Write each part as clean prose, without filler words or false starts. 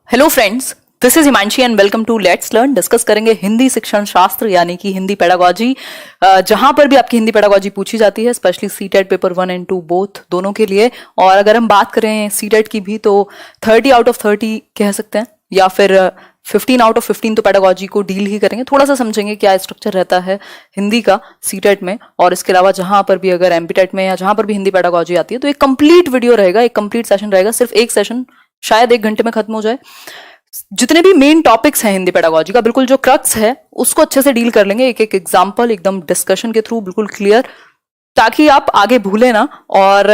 Hello friends, this is Himanshi and welcome to let's learn. Discuss करेंगे हिंदी शिक्षण शास्त्र यानी कि हिंदी पेडागोजी, जहां पर भी आपकी हिंदी पेडागोजी पूछी जाती है, स्पेशली सीटेट पेपर 1 और 2 बोथ दोनों के लिए। और अगर हम बात करें सीटेट की भी तो 30 आउट ऑफ 30 कह सकते हैं, या फिर 15 आउट ऑफ 15 तो पेडागोजी को डील ही करेंगे। थोड़ा सा समझेंगे क्या स्ट्रक्चर रहता है हिंदी का सीटेट में, और इसके अलावा जहां पर भी अगर एमपीटेट में या जहां पर भी हिंदी पेडागोजी आती है तो एक कंप्लीट वीडियो रहेगा, एक कंप्लीट सेशन रहेगा। सिर्फ एक सेशन शायद 1 घंटे में खत्म हो जाए। जितने भी मेन टॉपिक्स हैं हिंदी पेडागोजी का, बिल्कुल जो क्रक्स है उसको अच्छे से डील कर लेंगे, एक एक एग्जांपल एकदम डिस्कशन के थ्रू, बिल्कुल क्लियर, ताकि आप आगे भूले ना। और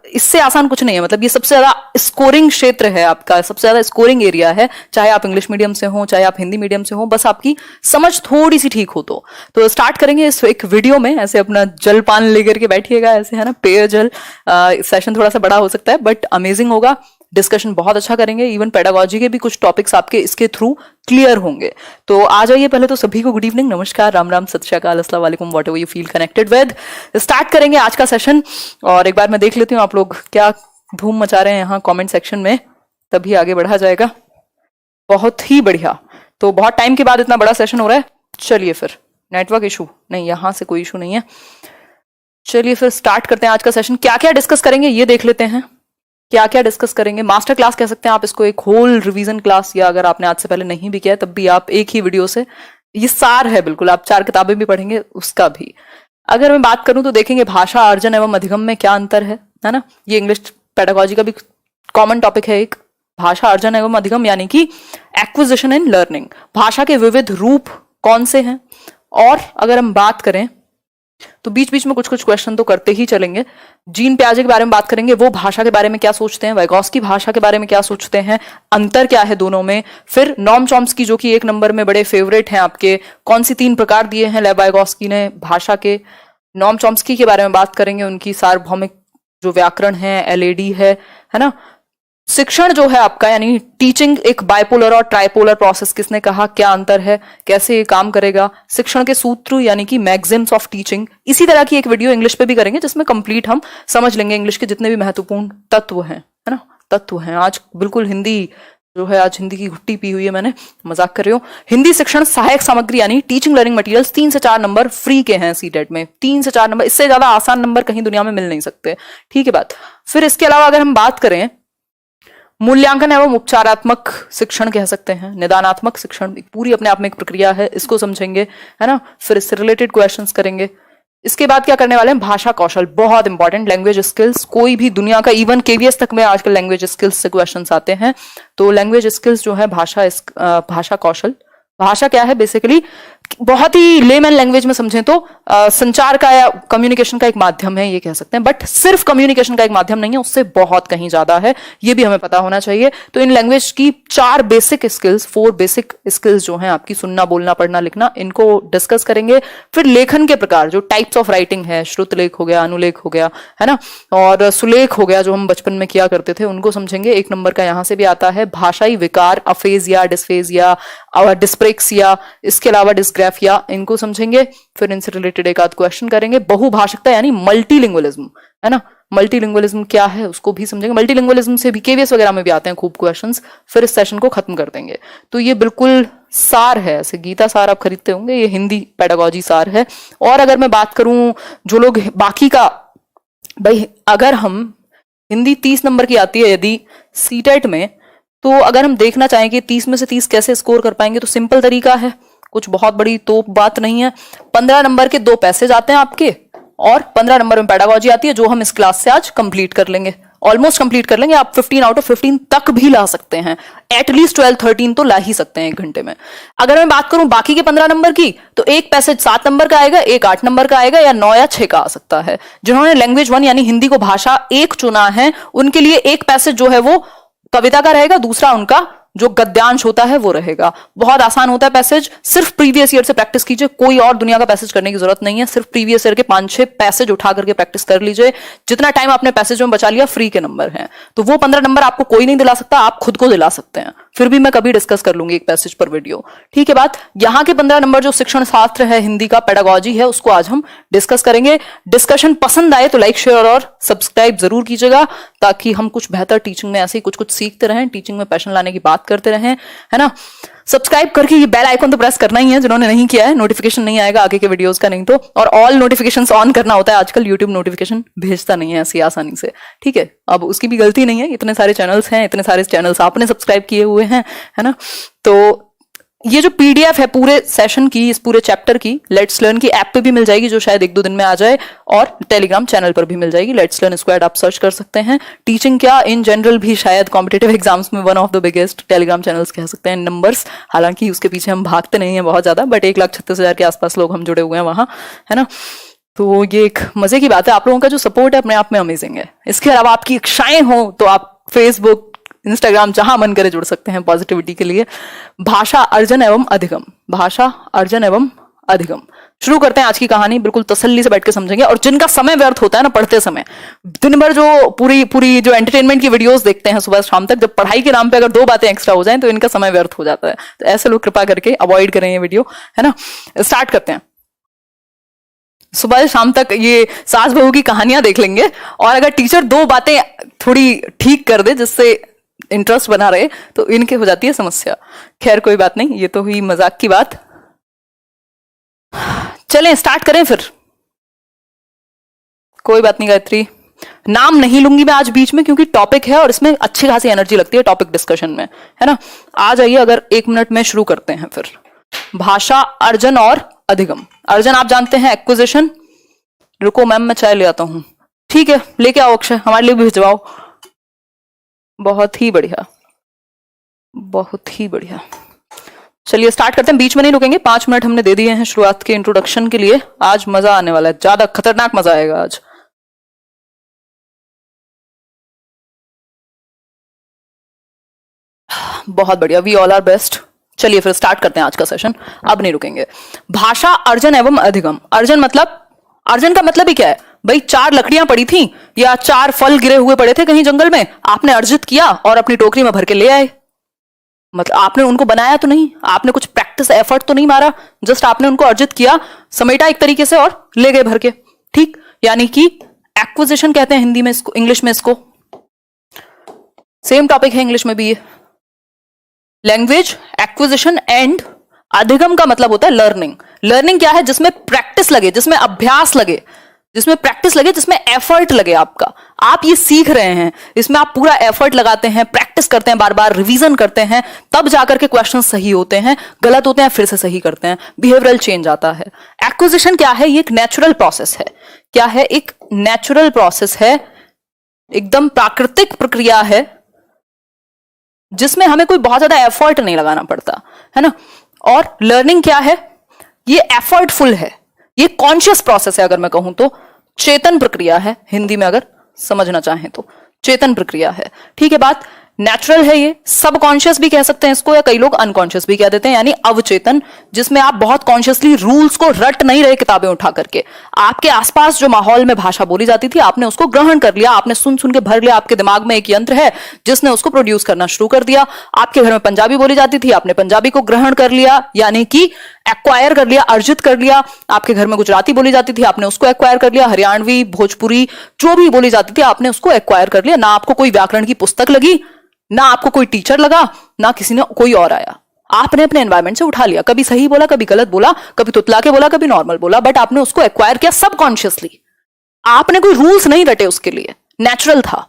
इससे आसान कुछ नहीं है, मतलब ये सबसे ज्यादा स्कोरिंग क्षेत्र है आपका, सबसे ज्यादा स्कोरिंग एरिया है, चाहे आप इंग्लिश मीडियम से हो चाहे आप हिंदी मीडियम से हो, बस आपकी समझ थोड़ी सी ठीक हो तो स्टार्ट करेंगे इस एक वीडियो में। ऐसे अपना जलपान लेकर के बैठिएगा, ऐसे है ना, पेयजल। सेशन थोड़ा सा बड़ा हो सकता है बट अमेजिंग होगा, डिस्कशन बहुत अच्छा करेंगे। इवन पेडागोजी के भी कुछ टॉपिक्स आपके इसके थ्रू क्लियर होंगे। तो आ जाइए, पहले तो सभी को गुड इवनिंग, नमस्कार, राम राम, सत श्री अकाल, अस्सलाम वालेकुम, what ever you feel connected with. Start करेंगे आज का सेशन। और एक बार मैं देख लेती हूँ आप लोग क्या धूम मचा रहे हैं यहाँ कमेंट सेक्शन में, तभी आगे बढ़ा जाएगा। बहुत ही बढ़िया, तो बहुत टाइम के बाद इतना बड़ा सेशन हो रहा है। चलिए फिर, नेटवर्क इशू नहीं, यहाँ से कोई इशू नहीं है। चलिए फिर स्टार्ट करते हैं आज का सेशन। क्या क्या डिस्कस करेंगे ये देख लेते हैं। क्या क्या डिस्कस करेंगे, मास्टर क्लास कह सकते हैं आप इसको, एक होल रिवीजन क्लास, या अगर आपने आज से पहले नहीं भी किया है तब भी आप एक ही वीडियो से, ये सार है बिल्कुल, आप 4 किताबें भी पढ़ेंगे उसका भी। अगर मैं बात करूं तो देखेंगे भाषा अर्जन एवं अधिगम में क्या अंतर है ना। ये इंग्लिश पेडागोजी का भी कॉमन टॉपिक है एक, भाषा अर्जन एवं अधिगम यानी कि एक्विजिशन एंड लर्निंग। भाषा के विविध रूप कौन से हैं, और अगर हम बात करें तो बीच बीच में कुछ कुछ क्वेश्चन तो करते ही चलेंगे। जीन प्याजे के बारे में बात करेंगे, वो भाषा के बारे में क्या सोचते हैं, वाइगॉस्की भाषा के बारे में क्या सोचते हैं, अंतर क्या है दोनों में। फिर नॉम चॉम्स्की जो कि 1 नंबर में बड़े फेवरेट हैं आपके, कौन सी 3 प्रकार दिए हैं लेव वाइगॉस्की ने भाषा के। नॉम चॉम्स्की के बारे में बात करेंगे, उनकी सार्वभौमिक जो व्याकरण है, एलएडी है ना। शिक्षण जो है आपका यानी टीचिंग, एक बाइपोलर और ट्राइपोलर प्रोसेस किसने कहा, क्या अंतर है, कैसे ये काम करेगा। शिक्षण के सूत्र यानी कि मैग्जिम्स ऑफ टीचिंग। इसी तरह की एक वीडियो इंग्लिश पे भी करेंगे जिसमें कंप्लीट हम समझ लेंगे इंग्लिश के जितने भी महत्वपूर्ण तत्व हैं, है ना, तत्व हैं। आज बिल्कुल हिंदी जो है, आज हिंदी की घुट्टी पी हुई है मैंने, मजाक कर रही हूँ। हिंदी शिक्षण सहायक सामग्री यानी टीचिंग लर्निंग मटेरियल्स 3 से 4 नंबर फ्री के हैं सीटेट में। 3 से 4 नंबर, इससे ज्यादा आसान नंबर कहीं दुनिया में मिल नहीं सकते, ठीक है बात। फिर इसके अलावा अगर हम बात करें मूल्यांकन एवं उपचारात्मक शिक्षण कह सकते हैं, निदानात्मक शिक्षण पूरी अपने आप में एक प्रक्रिया है, इसको समझेंगे, है ना। फिर इससे रिलेटेड क्वेश्चंस करेंगे। इसके बाद क्या करने वाले हैं, भाषा कौशल, बहुत इंपॉर्टेंट, लैंग्वेज स्किल्स। कोई भी दुनिया का, इवन केवीएस तक में आजकल लैंग्वेज स्किल्स से क्वेश्चंस आते हैं। तो लैंग्वेज स्किल्स जो है, भाषा कौशल। भाषा क्या है बेसिकली, बहुत ही लेमैन लैंग्वेज में समझें तो संचार का या कम्युनिकेशन का एक माध्यम है, ये कह सकते हैं। बट सिर्फ कम्युनिकेशन का एक माध्यम नहीं है, उससे बहुत कहीं ज्यादा है, ये भी हमें पता होना चाहिए। तो इन लैंग्वेज की 4 बेसिक स्किल्स, 4 बेसिक स्किल्स जो हैं आपकी, सुनना, बोलना, पढ़ना, लिखना, इनको डिस्कस करेंगे। फिर लेखन के प्रकार, जो टाइप्स ऑफ राइटिंग है, श्रुत लेख हो गया, अनुलेख हो गया, है ना, और सुलेख हो गया जो हम बचपन में किया करते थे, उनको समझेंगे। 1 नंबर का यहां से भी आता है। भाषाई विकार, अफेजिया, डिस्फेजिया और डिस्प्रेक्सिया, इसके अलावा डिस्ग्राफिया, इनको समझेंगे। फिर इनसे रिलेटेड एक आध क्वेश्चन करेंगे। बहुभाषिकता यानी मल्टीलिंगुअलिज्म, है ना, मल्टीलिंगुअलिज्म क्या है उसको भी समझेंगे। मल्टीलिंगुअलिज्म से भी केवीएस वगैरह में भी आते हैं खूब क्वेश्चंस। फिर इस सेशन को खत्म कर देंगे। तो ये बिल्कुल सार है, ऐसे गीता सार आप खरीदते होंगे, ये हिंदी पेडागोजी सार है। और अगर मैं बात करूं जो लोग बाकी का, भाई अगर हम हिंदी 30 नंबर की आती है यदि सीटेट में, तो अगर हम देखना चाहें कि 30 में से 30 कैसे स्कोर कर पाएंगे, तो सिंपल तरीका है, कुछ बहुत बड़ी तो बात नहीं है। 15 नंबर के 2 पैसेज आते हैं आपके, और 15 नंबर में पेडागोजी आती है, जो हम इस क्लास से आज कंप्लीट कर लेंगे, ऑलमोस्ट कंप्लीट कर लेंगे। आप 15 आउट ऑफ 15 तक भी ला सकते हैं, एटलीस्ट 12-13 तो ला ही सकते हैं 1 घंटे में। अगर मैं बात करूं बाकी के 15 नंबर की, तो एक पैसेज 7 नंबर का आएगा, एक 8 नंबर का आएगा, या 9 या 6 का आ सकता है। जिन्होंने लैंग्वेज 1 यानी हिंदी को भाषा 1 चुना है, उनके लिए एक पैसेज जो है वो कविता का रहेगा, दूसरा उनका जो गद्यांश होता है वो रहेगा। बहुत आसान होता है पैसेज, सिर्फ प्रीवियस ईयर से प्रैक्टिस कीजिए, कोई और दुनिया का पैसेज करने की जरूरत नहीं है। सिर्फ प्रीवियस ईयर के 5-6 पैसेज उठा करके प्रैक्टिस कर लीजिए। जितना टाइम आपने पैसेज में बचा लिया, फ्री के नंबर हैं, तो वो 15 नंबर आपको कोई नहीं दिला सकता, आप खुद को दिला सकते हैं। फिर भी मैं कभी डिस्कस कर लूंगी एक पैसेज पर वीडियो, ठीक है बात। यहाँ के 15 नंबर जो शिक्षण शास्त्र है, हिंदी का पेडागोजी है, उसको आज हम डिस्कस करेंगे। डिस्कशन पसंद आए तो लाइक, शेयर और सब्सक्राइब जरूर कीजिएगा, ताकि हम कुछ बेहतर टीचिंग में ऐसे ही कुछ कुछ सीखते रहें, टीचिंग में पैशन लाने की बात करते रहें, है ना। सब्सक्राइब करके ये बेल आइकन तो प्रेस करना ही है, जिन्होंने नहीं किया है नोटिफिकेशन नहीं आएगा आगे के वीडियोस का, नहीं तो। और ऑल नोटिफिकेशंस ऑन करना होता है, आजकल यूट्यूब नोटिफिकेशन भेजता नहीं है ऐसी आसानी से, ठीक है। अब उसकी भी गलती नहीं है, इतने सारे चैनल्स हैं, इतने सारे चैनल्स आपने सब्सक्राइब किए हुए हैं, है ना। तो ये जो पीडीएफ है पूरे सेशन की, इस पूरे चैप्टर की, लेट्स लर्न की ऐप पे भी मिल जाएगी, जो शायद 1-2 दिन में आ जाए, और टेलीग्राम चैनल पर भी मिल जाएगी, लेट्स लर्न स्क्वाड आप सर्च कर सकते हैं। टीचिंग क्या, इन जनरल भी शायद कॉम्पिटेटिव एग्जाम्स में one of the biggest Telegram channels कह सकते हैं नंबर्स। हालांकि उसके पीछे हम भागते नहीं है बहुत ज्यादा, बट 1,36,000 के आसपास लोग हम जुड़े हुए हैं वहां, है ना। तो ये एक मजे की बात है, आप लोगों का जो सपोर्ट है अपने आप में अमेजिंग है। इसके अलावा आपकी इच्छाएं हो तो आप फेसबुक, इंस्टाग्राम, जहां मन करे जुड़ सकते हैं पॉजिटिविटी के लिए। भाषा अर्जन एवं अधिगम, भाषा अर्जन एवं अधिगम। शुरू करते हैं आज की कहानी, बिल्कुल तसल्ली से बैठ के समझेंगे। और जिनका समय व्यर्थ होता है ना पढ़ते समय, दिन भर जो पूरी जो एंटरटेनमेंट की वीडियोस देखते हैं सुबह शाम तक, जब पढ़ाई के नाम पे अगर 2 बातें एक्स्ट्रा हो जाएं तो इनका समय व्यर्थ हो जाता है। तो ऐसे लोग कृपा करके अवॉइड करें ये वीडियो, है ना। स्टार्ट करते हैं। सुबह शाम तक ये सास बहू की कहानियां देख लेंगे, और अगर टीचर 2 बातें थोड़ी ठीक कर दे जिससे इंटरेस्ट बना रहे, तो इनके हो जाती है समस्या। खैर कोई बात नहीं, ये तो हुई मजाक की बात। चलें स्टार्ट करें फिर। कोई बात नहीं गायत्री, नाम नहीं लूंगी मैं आज बीच में, क्योंकि टॉपिक है और इसमें अच्छी खासी एनर्जी लगती है टॉपिक डिस्कशन में, है ना। आ जाइए, अगर 1 मिनट में शुरू करते हैं फिर। भाषा अर्जन और अधिगम। अर्जन आप जानते हैं एक्विजिशन। रुको मैम मैं चाय ले आता हूं। ठीक है लेके आओ अक्षय, हमारे लिए भी भिजवाओ। बहुत ही बढ़िया, बहुत ही बढ़िया। चलिए स्टार्ट करते हैं, बीच में नहीं रुकेंगे। 5 मिनट हमने दे दिए हैं शुरुआत के इंट्रोडक्शन के लिए। आज मजा आने वाला है, ज्यादा खतरनाक मजा आएगा आज। बहुत बढ़िया, वी ऑल आर बेस्ट। चलिए फिर स्टार्ट करते हैं आज का सेशन, अब नहीं रुकेंगे। भाषा अर्जन एवं अधिगम। अर्जन मतलब, अर्जन का मतलब ही क्या है भाई? 4 लकड़ियां पड़ी थी या 4 फल गिरे हुए पड़े थे कहीं जंगल में, आपने अर्जित किया और अपनी टोकरी में भर के ले आए। मतलब आपने उनको बनाया तो नहीं, आपने कुछ प्रैक्टिस एफर्ट तो नहीं मारा, जस्ट आपने उनको अर्जित किया, समेटा एक तरीके से और ले गए भर के, ठीक। यानी कि एक्विजिशन कहते हैं हिंदी में इसको, इंग्लिश में इसको। सेम टॉपिक है इंग्लिश में भी ये। लैंग्वेज एक्विजिशन एंड अधिगम का मतलब होता है लर्निंग। लर्निंग क्या है? जिसमें प्रैक्टिस लगे, जिसमें अभ्यास लगे, जिसमें प्रैक्टिस लगे, जिसमें एफर्ट लगे आपका। आप ये सीख रहे हैं, इसमें आप पूरा एफर्ट लगाते हैं, प्रैक्टिस करते हैं, बार बार रिवीजन करते हैं, तब जाकर के क्वेश्चन सही होते हैं। गलत होते हैं फिर से सही करते हैं, बिहेवियरल चेंज आता है। एक्विजिशन क्या है? ये एक नेचुरल प्रोसेस है। क्या है? एक नेचुरल प्रोसेस है, एकदम प्राकृतिक प्रक्रिया है, जिसमें हमें कोई बहुत ज्यादा एफर्ट नहीं लगाना पड़ता, है ना। और लर्निंग क्या है? ये एफर्टफुल है, ये कॉन्शियस प्रोसेस है। अगर मैं कहूं तो चेतन प्रक्रिया है, हिंदी में अगर समझना चाहें तो चेतन प्रक्रिया है, ठीक है बात। नेचुरल है, ये सबकॉन्शियस भी कह सकते हैं इसको, या कई लोग अनकॉन्शियस भी कह देते हैं, यानी अवचेतन, जिसमें आप बहुत कॉन्शियसली रूल्स को रट नहीं रहे किताबें उठा करके। आपके आसपास जो माहौल में भाषा बोली जाती थी, आपने उसको ग्रहण कर लिया, आपने सुन सुन के भर लिया। आपके दिमाग में एक यंत्र है जिसने उसको प्रोड्यूस करना शुरू कर दिया। आपके घर में पंजाबी बोली जाती थी, आपने पंजाबी को ग्रहण कर लिया, यानी कि एक्वायर कर लिया, अर्जित कर लिया। आपके घर में गुजराती बोली जाती थी, आपने उसको एक्वायर कर लिया। हरियाणवी, भोजपुरी, जो भी बोली जाती थी आपने उसको एक्वायर कर लिया। ना आपको कोई व्याकरण की पुस्तक लगी, ना आपको कोई टीचर लगा, ना किसी ने कोई और आया, आपने अपने एनवायरमेंट से उठा लिया। कभी सही बोला, कभी गलत बोला, कभी तुतला के बोला, कभी नॉर्मल बोला, बट आपने उसको एक्वायर किया सबकॉन्शियसली। आपने कोई रूल्स नहीं रटे उसके लिए, नेचुरल था।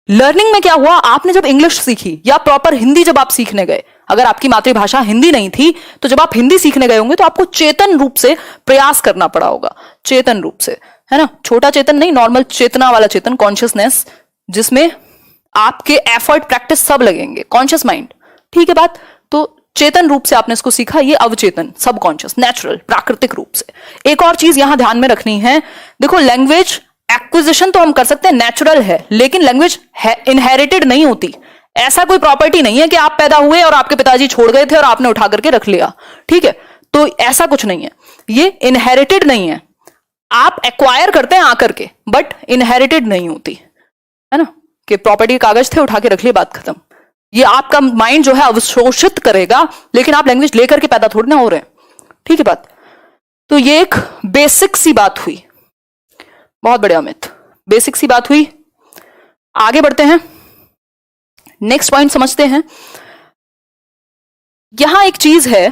लर्निंग में क्या हुआ? आपने जब इंग्लिश सीखी या प्रॉपर हिंदी जब आप सीखने गए, अगर आपकी मातृभाषा हिंदी नहीं थी तो जब आप हिंदी सीखने गए होंगे तो आपको चेतन रूप से प्रयास करना पड़ा होगा, चेतन रूप से, है ना। छोटा चेतन नहीं, नॉर्मल चेतना वाला चेतन, कॉन्शियसनेस, जिसमें आपके एफर्ट, प्रैक्टिस सब लगेंगे, कॉन्शियस माइंड, ठीक है बात। तो चेतन रूप से आपने इसको सीखा, ये अवचेतन, सबकॉन्शियस, नेचुरल, प्राकृतिक रूप से। एक और चीज यहां ध्यान में रखनी है, देखो लैंग्वेज एक्विजिशन तो हम कर सकते हैं, नेचुरल है, लेकिन लैंग्वेज इनहेरिटेड नहीं होती। ऐसा कोई प्रॉपर्टी नहीं है कि आप पैदा हुए और आपके पिताजी छोड़ गए थे और आपने उठा करके रख लिया, ठीक है। तो ऐसा कुछ नहीं है, ये इनहेरिटेड नहीं है। आप एक्वायर करते हैं आकर के, बट इनहेरिटेड नहीं होती, है ना। कि प्रॉपर्टी कागज थे, उठा के रख लिए, बात खत्म। ये आपका माइंड जो है अवशोषित करेगा, लेकिन आप लैंग्वेज लेकर के पैदा थोड़ी ना हो रहे हैं, ठीक है बात। तो ये एक बेसिक सी बात हुई। बहुत बढ़िया अमित, बेसिक सी बात हुई। आगे बढ़ते हैं, नेक्स्ट पॉइंट समझते हैं। यहां एक चीज है,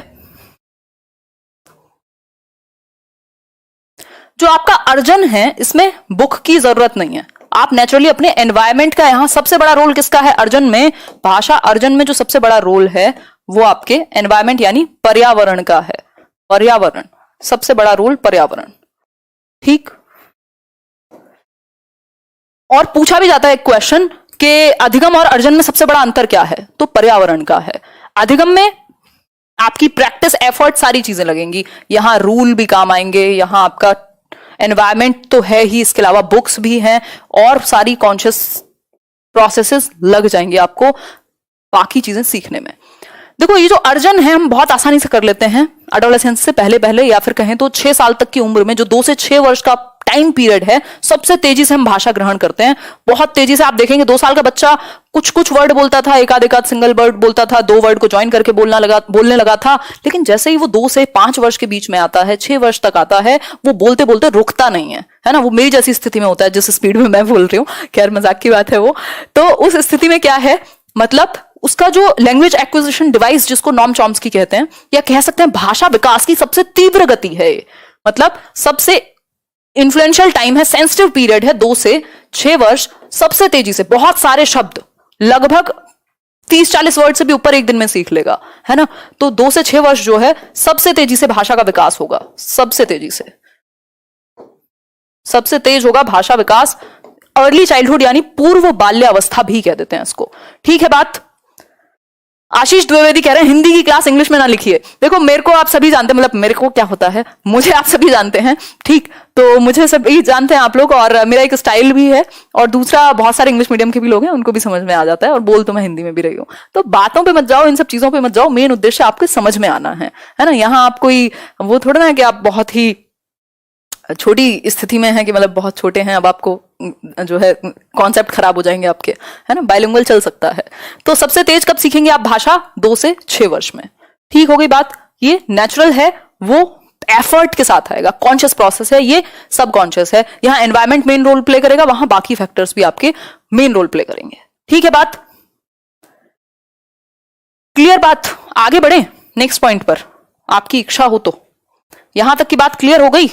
जो आपका अर्जन है इसमें बुक की जरूरत नहीं है, आप नेचुरली अपने एनवायरमेंट का, यहां सबसे बड़ा रोल किसका है अर्जन में, भाषा अर्जन में जो सबसे बड़ा रोल है वो आपके एनवायरमेंट यानी पर्यावरण का है। पर्यावरण, सबसे बड़ा रोल पर्यावरण, ठीक। और पूछा भी जाता है एक क्वेश्चन कि अधिगम और अर्जन में सबसे बड़ा अंतर क्या है, तो पर्यावरण का है। अधिगम में आपकी प्रैक्टिस, एफर्ट, सारी चीजें लगेंगी, यहां रूल भी काम आएंगे, यहां आपका एनवायरमेंट तो है ही, इसके अलावा बुक्स भी हैं और सारी कॉन्शियस प्रोसेसेस लग जाएंगे आपको बाकी चीजें सीखने में। देखो ये जो अर्जन है हम बहुत आसानी से कर लेते हैं एडोलेसेंस से पहले पहले, या फिर कहें तो 6 साल तक की उम्र में, जो 2 से 6 वर्ष का टाइम पीरियड है, सबसे तेजी से हम भाषा ग्रहण करते हैं। बहुत तेजी से आप देखेंगे 2 साल का बच्चा कुछ कुछ वर्ड बोलता था, एक आध सिंगल वर्ड बोलता था, 2 वर्ड को ज्वाइन करके बोलने लगा था। लेकिन जैसे ही वो 2 से 5 वर्ष के बीच में आता है, 6 वर्ष तक आता है, वो बोलते बोलते रुकता नहीं है ना। वो मेरी जैसी स्थिति में होता है जिस स्पीड में मैं बोल रही हूँ, खैर मजाक की बात है वो। तो उस स्थिति में क्या है, मतलब उसका जो लैंग्वेज एक्विजिशन डिवाइस जिसको नॉम चॉम्स्की कहते हैं, या कह सकते हैं भाषा विकास की सबसे तीव्र गति है, मतलब सबसे इन्फ्लुएंशियल टाइम है, सेंसिटिव पीरियड है, 2 से 6 वर्ष, सबसे तेजी से बहुत सारे शब्द, लगभग 30-40 वर्ड से भी ऊपर एक दिन में सीख लेगा, है ना। तो 2 से 6 वर्ष जो है सबसे तेजी से भाषा का विकास होगा, सबसे तेजी से, सबसे तेज होगा भाषा विकास। अर्ली चाइल्डहुड यानी पूर्व बाल्यावस्था भी कह देते हैं इसको, ठीक है बात। आशीष द्विवेदी कह रहे हैं हिंदी की क्लास इंग्लिश में ना लिखिए। देखो मेरे को आप सभी जानते हैं, मतलब मेरे को क्या होता है, मुझे आप सभी जानते हैं, ठीक। तो मुझे सभी जानते हैं आप लोग, और मेरा एक स्टाइल भी है, और दूसरा बहुत सारे इंग्लिश मीडियम के भी लोग हैं, उनको भी समझ में आ जाता है, और बोल तो मैं हिंदी में भी रही हूँ। तो बातों पे मत जाओ, इन सब चीजों पे मत जाओ, मेन उद्देश्य आपके समझ में आना है ना। यहाँ आप कोई वो थोड़ा ना है कि आप बहुत ही छोटी स्थिति में है कि मतलब बहुत छोटे हैं, अब आपको जो है कॉन्सेप्ट खराब हो जाएंगे आपके, है ना। बाइलिंगुअल चल सकता है। तो सबसे तेज कब सीखेंगे आप भाषा, 2 से 6 वर्ष में, ठीक हो गई बात। ये नेचुरल है, वो एफर्ट के साथ आएगा, कॉन्शियस प्रोसेस है, ये सब कॉन्शियस है। यहां एनवायरमेंट मेन रोल प्ले करेगा, वहां बाकी फैक्टर्स भी आपके मेन रोल प्ले करेंगे, ठीक है बात। क्लियर बात, आगे बढ़े नेक्स्ट पॉइंट पर, आपकी इच्छा हो तो। यहां तक की बात क्लियर हो गई?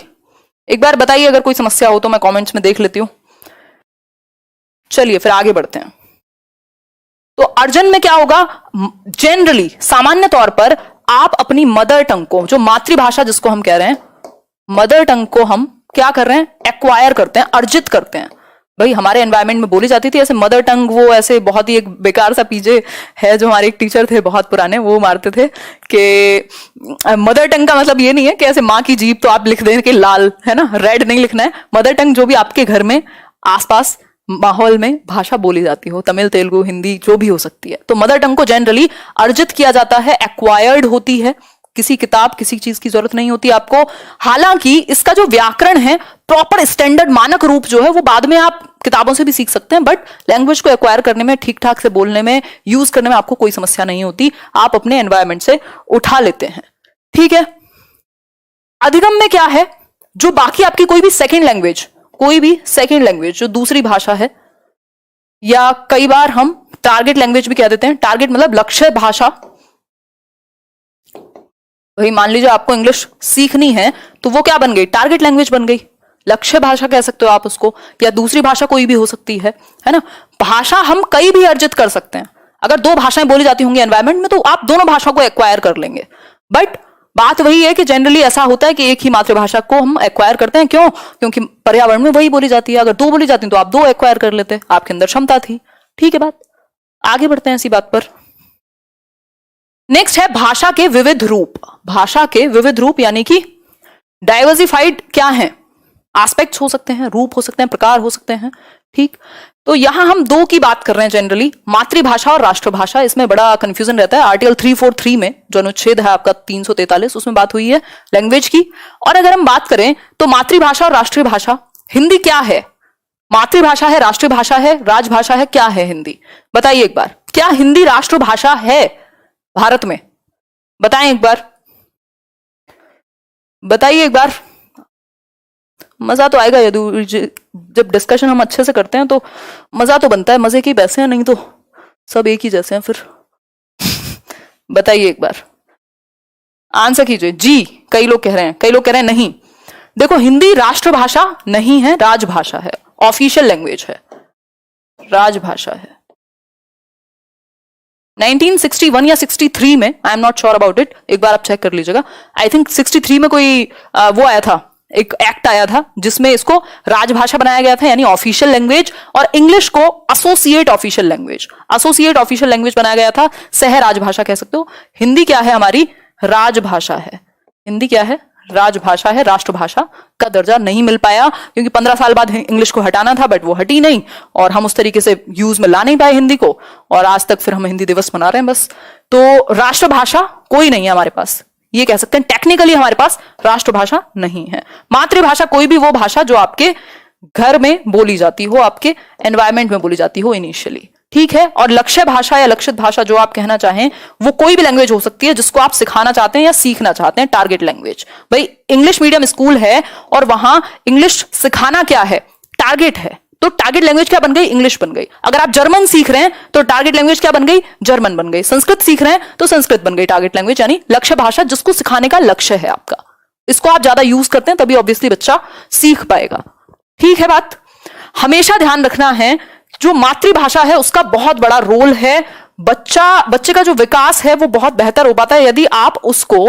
एक बार बताइए अगर कोई समस्या हो तो, मैं कमेंट्स में देख लेती हूं। चलिए फिर आगे बढ़ते हैं। तो अर्जन में क्या होगा, जनरली सामान्य तौर पर आप अपनी मदर टंग को, जो मातृभाषा जिसको हम कह रहे हैं, मदर टंग को हम क्या कर रहे हैं, एक्वायर करते हैं, अर्जित करते हैं। भाई हमारे एनवायरनमेंट में बोली जाती थी ऐसे मदर टंग, वो ऐसे बहुत ही एक बेकार सा पीछे है, जो हमारे एक टीचर थे बहुत पुराने, वो मारते थे कि मदर टंग का मतलब ये नहीं है कि ऐसे माँ की जीभ तो आप लिख दें कि लाल, है ना, रेड नहीं लिखना है। मदर टंग जो भी आपके घर में आसपास माहौल में भाषा बोली जाती हो, तमिल, तेलुगु, हिंदी, जो भी हो सकती है। तो मदर टंग को जनरली अर्जित किया जाता है, एक्वायर्ड होती है, किसी किताब किसी चीज की जरूरत नहीं होती आपको। हालांकि इसका जो व्याकरण है, प्रॉपर स्टैंडर्ड मानक रूप जो है, वो बाद में आप किताबों से भी सीख सकते हैं, बट लैंग्वेज को एक्वायर करने में, ठीक ठाक से बोलने में, यूज करने में आपको कोई समस्या नहीं होती, आप अपने एनवायरमेंट से उठा लेते हैं, ठीक है। अधिगम में क्या है, जो बाकी आपकी कोई भी सेकेंड लैंग्वेज, कोई भी सेकेंड लैंग्वेज जो दूसरी भाषा है, या कई बार हम टारगेट लैंग्वेज भी कह देते हैं। टारगेट मतलब लक्ष्य भाषा। भाई मान लीजिए आपको इंग्लिश सीखनी है, तो वो क्या बन गई, टारगेट लैंग्वेज बन गई, लक्ष्य भाषा कह सकते हो आप उसको, या दूसरी भाषा कोई भी हो सकती है ना। भाषा हम कई भी अर्जित कर सकते हैं। अगर 2 भाषाएं बोली जाती होंगी एनवायरमेंट में, तो आप दोनों भाषाओं को एक्वायर कर लेंगे। बट बात वही है कि जनरली ऐसा होता है कि एक ही मातृभाषा को हम एक्वायर करते हैं। क्यों? क्योंकि पर्यावरण में वही बोली जाती है। अगर 2 बोली जाती तो आप 2 एक्वायर कर लेते, आपके अंदर क्षमता थी, ठीक है बात। आगे बढ़ते हैं इसी बात पर। नेक्स्ट है भाषा के विविध रूप। भाषा के विविध रूप यानी कि डाइवर्सिफाइड क्या है, एस्पेक्ट्स हो सकते हैं, रूप हो सकते हैं, प्रकार हो सकते हैं, ठीक। तो यहां हम 2 की बात कर रहे हैं जनरली, मातृभाषा और राष्ट्रभाषा। इसमें बड़ा कंफ्यूजन रहता है। आर्टिकल 343 में जो अनुच्छेद है आपका 343, उसमें बात हुई है लैंग्वेज की। और अगर हम बात करें तो मातृभाषा और राष्ट्रीय भाषा, हिंदी क्या है, मातृभाषा है, राष्ट्रीय भाषा है, राजभाषा है, क्या है हिंदी? बताइए एक बार, क्या हिंदी राष्ट्रभाषा है भारत में? बताएं एक बार, बताइए एक बार। मजा तो आएगा यदि जब डिस्कशन हम अच्छे से करते हैं तो मजा तो बनता है, मजे के पैसे हैं, नहीं तो सब एक ही जैसे हैं फिर। बताइए एक बार, आंसर कीजिए जी। कई लोग कह रहे हैं, कई लोग कह रहे हैं नहीं। देखो, हिंदी राष्ट्रभाषा नहीं है, राजभाषा है, ऑफिशियल लैंग्वेज है, राजभाषा है। 1961 या 63 में, I am not sure about it, एक बार आप चेक कर लीजिएगा। आई थिंक 63 में कोई वो आया था, एक एक्ट आया था जिसमें इसको राजभाषा बनाया गया था, यानी ऑफिशियल लैंग्वेज, और इंग्लिश को associate official language, associate official language बनाया गया था। सह राजभाषा कह सकते हो। हिंदी क्या है हमारी? राजभाषा है। हिंदी क्या है? राजभाषा है। राष्ट्रभाषा का दर्जा नहीं मिल पाया क्योंकि 15 साल बाद इंग्लिश को हटाना था, बट वो हटी नहीं और हम उस तरीके से यूज में ला नहीं पाए हिंदी को, और आज तक फिर हम हिंदी दिवस मना रहे हैं बस। तो राष्ट्रभाषा कोई नहीं है हमारे पास, ये कह सकते हैं टेक्निकली हमारे पास राष्ट्रभाषा नहीं है। मातृभाषा कोई भी वो भाषा जो आपके घर में बोली जाती हो, आपके एनवायरमेंट में बोली जाती हो इनिशियली, ठीक है। और लक्ष्य भाषा या लक्षित भाषा जो आप कहना चाहें, वो कोई भी लैंग्वेज हो सकती है जिसको आप सिखाना चाहते हैं या सीखना चाहते हैं। टारगेट लैंग्वेज, भाई इंग्लिश मीडियम स्कूल है और वहां इंग्लिश सिखाना क्या है? टारगेट है, तो टारगेट लैंग्वेज क्या बन गई? इंग्लिश बन गई। अगर आप जर्मन सीख रहे हैं तो टारगेट लैंग्वेज क्या बन गई? जर्मन बन गई। संस्कृत सीख रहे हैं तो संस्कृत बन गई टारगेट लैंग्वेज, यानी लक्ष्य भाषा जिसको सिखाने का लक्ष्य है आपका। इसको आप ज्यादा यूज करते हैं तभी ऑब्वियसली बच्चा सीख पाएगा, ठीक है बात। हमेशा ध्यान रखना है, जो मातृभाषा है उसका बहुत बड़ा रोल है। बच्चे का जो विकास है वो बहुत बेहतर हो पाता है यदि आप उसको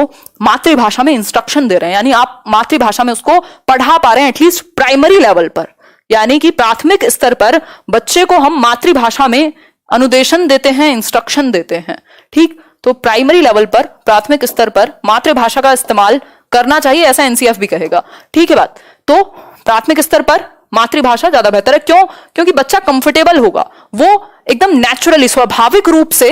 मातृभाषा में इंस्ट्रक्शन दे रहे हैं, यानी आप मातृभाषा में उसको पढ़ा पा रहे हैं एटलीस्ट प्राइमरी लेवल पर, यानी कि प्राथमिक स्तर पर बच्चे को हम मातृभाषा में अनुदेशन देते हैं, इंस्ट्रक्शन देते हैं, ठीक। तो प्राइमरी लेवल पर, प्राथमिक स्तर पर मातृभाषा का इस्तेमाल करना चाहिए, ऐसा एनसीएफ भी कहेगा, ठीक है बात। तो प्राथमिक स्तर पर मातृभाषा ज्यादा बेहतर है। क्यों? क्योंकि बच्चा कंफर्टेबल होगा, वो एकदम नेचुरली स्वाभाविक रूप से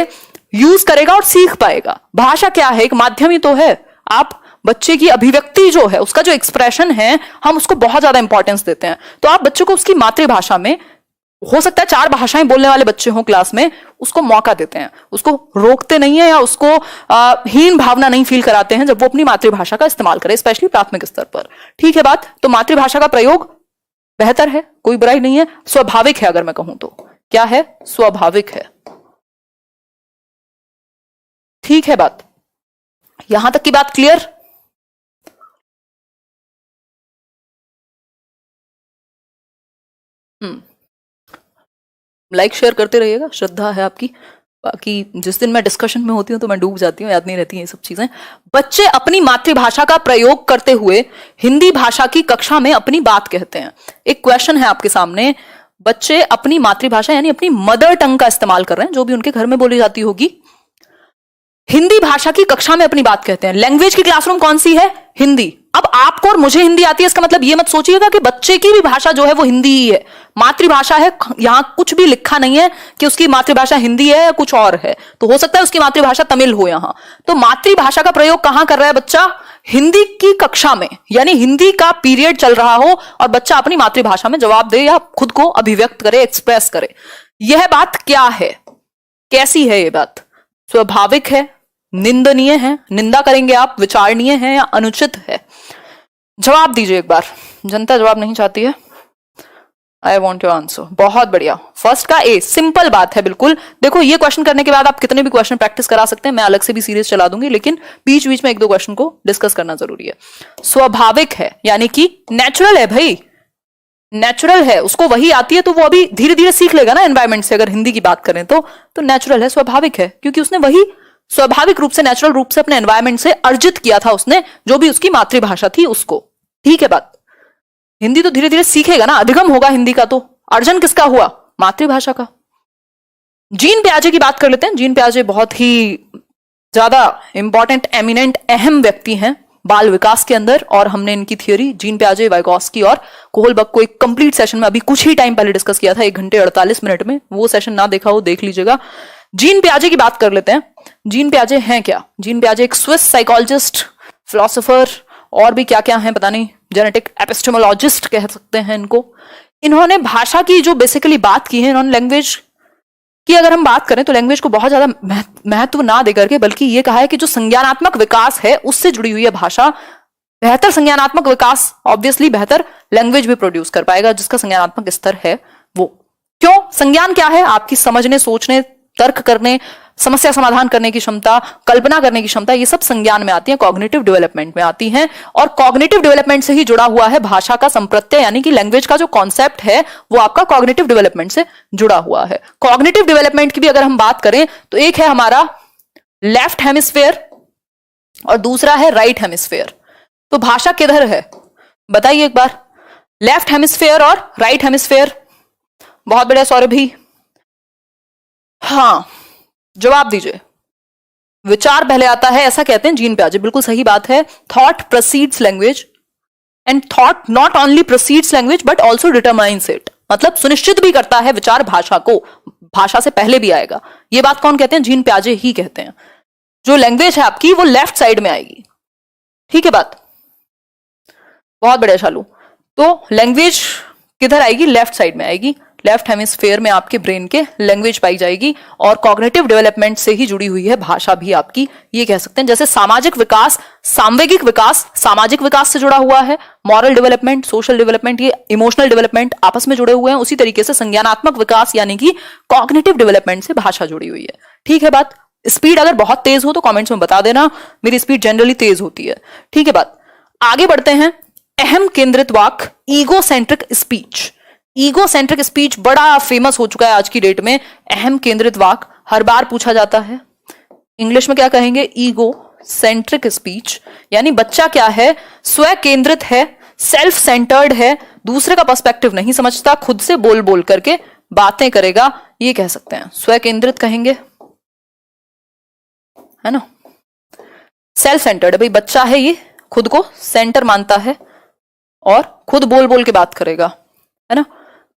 यूज करेगा और सीख पाएगा। भाषा क्या है? एक माध्यम ही तो है। आप बच्चे की अभिव्यक्ति जो है, उसका जो एक्सप्रेशन है, हम उसको बहुत ज्यादा इंपॉर्टेंस देते हैं। तो आप बच्चों को उसकी मातृभाषा में, हो सकता है 4 भाषाएं बोलने वाले बच्चे हों क्लास में, उसको मौका देते हैं, उसको रोकते नहीं है या उसको हीन भावना नहीं फील कराते हैं जब वो अपनी मातृभाषा का इस्तेमाल करे, स्पेशली प्राथमिक स्तर पर, ठीक है बात। तो मातृभाषा का प्रयोग बेहतर है, कोई बुराई नहीं है, स्वाभाविक है। अगर मैं कहूं तो क्या है? स्वाभाविक है, ठीक है बात। यहां तक की बात क्लियर? लाइक शेयर करते रहिएगा, श्रद्धा है आपकी। बाकी जिस दिन मैं डिस्कशन में होती हूँ तो मैं डूब जाती हूँ, याद नहीं रहती है ये सब चीजें। बच्चे अपनी मातृभाषा का प्रयोग करते हुए हिंदी भाषा की कक्षा में अपनी बात कहते हैं। एक क्वेश्चन है आपके सामने, बच्चे अपनी मातृभाषा यानी अपनी मदर टंग का इस्तेमाल कर रहे हैं, जो भी उनके घर में बोली जाती होगी, हिंदी भाषा की कक्षा में अपनी बात कहते हैं। लैंग्वेज की क्लासरूम कौन सी है? हिंदी। अब आपको और मुझे हिंदी आती है, इसका मतलब ये मत सोचिएगा कि बच्चे की भी भाषा जो है वो हिंदी ही है। मातृभाषा है, यहां कुछ भी लिखा नहीं है कि उसकी मातृभाषा हिंदी है या कुछ और है। तो हो सकता है उसकी मातृभाषा तमिल हो यहां। तो मातृभाषा का प्रयोग कहां कर रहा है बच्चा? हिंदी की कक्षा में, यानी हिंदी का पीरियड चल रहा हो और बच्चा अपनी मातृभाषा में जवाब दे या खुद को अभिव्यक्त करे, एक्सप्रेस करे। यह बात क्या है? कैसी है ये बात? स्वाभाविक है, निंदनीय है, निंदा करेंगे आप, विचारणीय है या अनुचित है? जवाब दीजिए एक बार, जनता जवाब नहीं चाहती है। I want your answer. बहुत बढ़िया, फर्स्ट का ए, सिंपल बात है बिल्कुल। देखो, ये क्वेश्चन करने के बाद आप कितने भी क्वेश्चन प्रैक्टिस करा सकते हैं, मैं अलग से भी सीरीज चला दूंगी, लेकिन बीच बीच में 1-2 क्वेश्चन को डिस्कस करना जरूरी है। स्वाभाविक है यानी कि नेचुरल है भाई, नेचुरल है, उसको वही आती है तो वो अभी धीरे धीरे सीख लेगा ना एनवायरमेंट से। अगर हिंदी की बात करें तो नेचुरल है, स्वाभाविक है, क्योंकि उसने वही स्वाभाविक रूप से, नेचुरल रूप से अपने एनवायरमेंट से अर्जित किया था उसने, जो भी उसकी मातृभाषा थी उसको, ठीक है बात। हिंदी तो धीरे धीरे सीखेगा ना, अधिगम होगा हिंदी का, तो अर्जन किसका हुआ? मातृभाषा का। जीन पियाजे की बात कर लेते हैं। जीन पियाजे बहुत ही ज्यादा इंपॉर्टेंट, एमिनेंट, अहम व्यक्ति हैं बाल विकास के अंदर, और हमने इनकी थियोरी जीन पियाजे, वाइगॉस्की और कोहलबर्ग को एक कंप्लीट सेशन में अभी कुछ ही टाइम पहले डिस्कस किया था, 1 घंटे 48 मिनट में। वो सेशन ना देखा हो देख लीजिएगा। जीन पियाजे की बात कर लेते हैं। जीन पियाजे हैं क्या? जीन पियाजे एक स्विस साइकोलॉजिस्ट, फिलोसोफर, और भी क्या क्या है पता नहीं, जेनेटिक एपिस्टेमोलॉजिस्ट कह सकते हैं इनको। इन्होंने भाषा की जो बेसिकली बात की है, इन्होंने लैंग्वेज की अगर हम बात करें तो लैंग्वेज को बहुत ज्यादा महत्व ना देकर के, बल्कि ये कहा है कि जो संज्ञानात्मक विकास है उससे जुड़ी हुई है भाषा। बेहतर संज्ञानात्मक विकास ऑब्वियसली बेहतर लैंग्वेज भी प्रोड्यूस कर पाएगा, जिसका संज्ञानात्मक स्तर है वो। क्यों? संज्ञान क्या है? आपकी समझने, सोचने, तर्क करने, समस्या समाधान करने की क्षमता, कल्पना करने की क्षमता, ये सब संज्ञान में आती है, कॉग्निटिव डेवलपमेंट में आती हैं। और कॉग्निटिव डेवलपमेंट से ही जुड़ा हुआ है भाषा का संप्रत्यय, यानी कि लैंग्वेज का जो कॉन्सेप्ट है वो आपका कॉग्निटिव डेवलपमेंट से जुड़ा हुआ है। कॉग्निटिव डेवलपमेंट की भी अगर हम बात करें तो एक है हमारा लेफ्ट हेमिस्फेयर और दूसरा है राइट हेमिस्फेयर। तो भाषा किधर है बताइए एक बार, लेफ्ट हेमिस्फेयर और राइट हेमिस्फेयर। बहुत बढ़िया सौरभ भी, हाँ जवाब दीजिए। विचार पहले आता है ऐसा कहते हैं जीन पियाजे, बिल्कुल सही बात है। Thought proceeds language and thought not only proceeds language but also determines it, मतलब सुनिश्चित भी करता है विचार भाषा को, भाषा से पहले भी आएगा। ये बात कौन कहते हैं? जीन पियाजे ही कहते हैं। जो लैंग्वेज है आपकी वो लेफ्ट साइड में आएगी, ठीक है बात, बहुत बढ़िया शालू। तो लैंग्वेज किधर आएगी? लेफ्ट साइड में आएगी, लेफ्ट हेमिस्फेयर में आपके ब्रेन के लैंग्वेज पाई जाएगी। और कॉग्निटिव डेवलपमेंट से ही जुड़ी हुई है भाषा भी आपकी, ये कह सकते हैं। जैसे सामाजिक विकास, सांवेगिक विकास सामाजिक विकास से जुड़ा हुआ है, मॉरल डेवलपमेंट, सोशल डेवलपमेंट, ये इमोशनल डेवलपमेंट आपस में जुड़े हुए हैं। उसी तरीके से संज्ञानात्मक विकास यानी कि कॉग्निटिव डेवलपमेंट से भाषा जुड़ी हुई है, ठीक है बात। स्पीड अगर बहुत तेज हो तो कमेंट्स में बता देना, मेरी स्पीड जनरली तेज होती है, ठीक है बात। आगे बढ़ते हैं। अहम केंद्रित वाक्य, ego centric speech. Ego centric speech बड़ा फेमस हो चुका है आज की डेट में। अहम केंद्रित वाक्य हर बार पूछा जाता है, इंग्लिश में क्या कहेंगे? Ego centric speech. यानी बच्चा क्या है? स्व केंद्रित है, सेल्फ सेंटर्ड है, दूसरे का पर्सपेक्टिव नहीं समझता, खुद से बोल बोल करके बातें करेगा, ये कह सकते हैं। स्व केंद्रित कहेंगे, है ना। सेल्फ सेंटर्ड, भाई बच्चा है ये खुद को सेंटर मानता है और खुद बोल बोल के बात करेगा, है ना।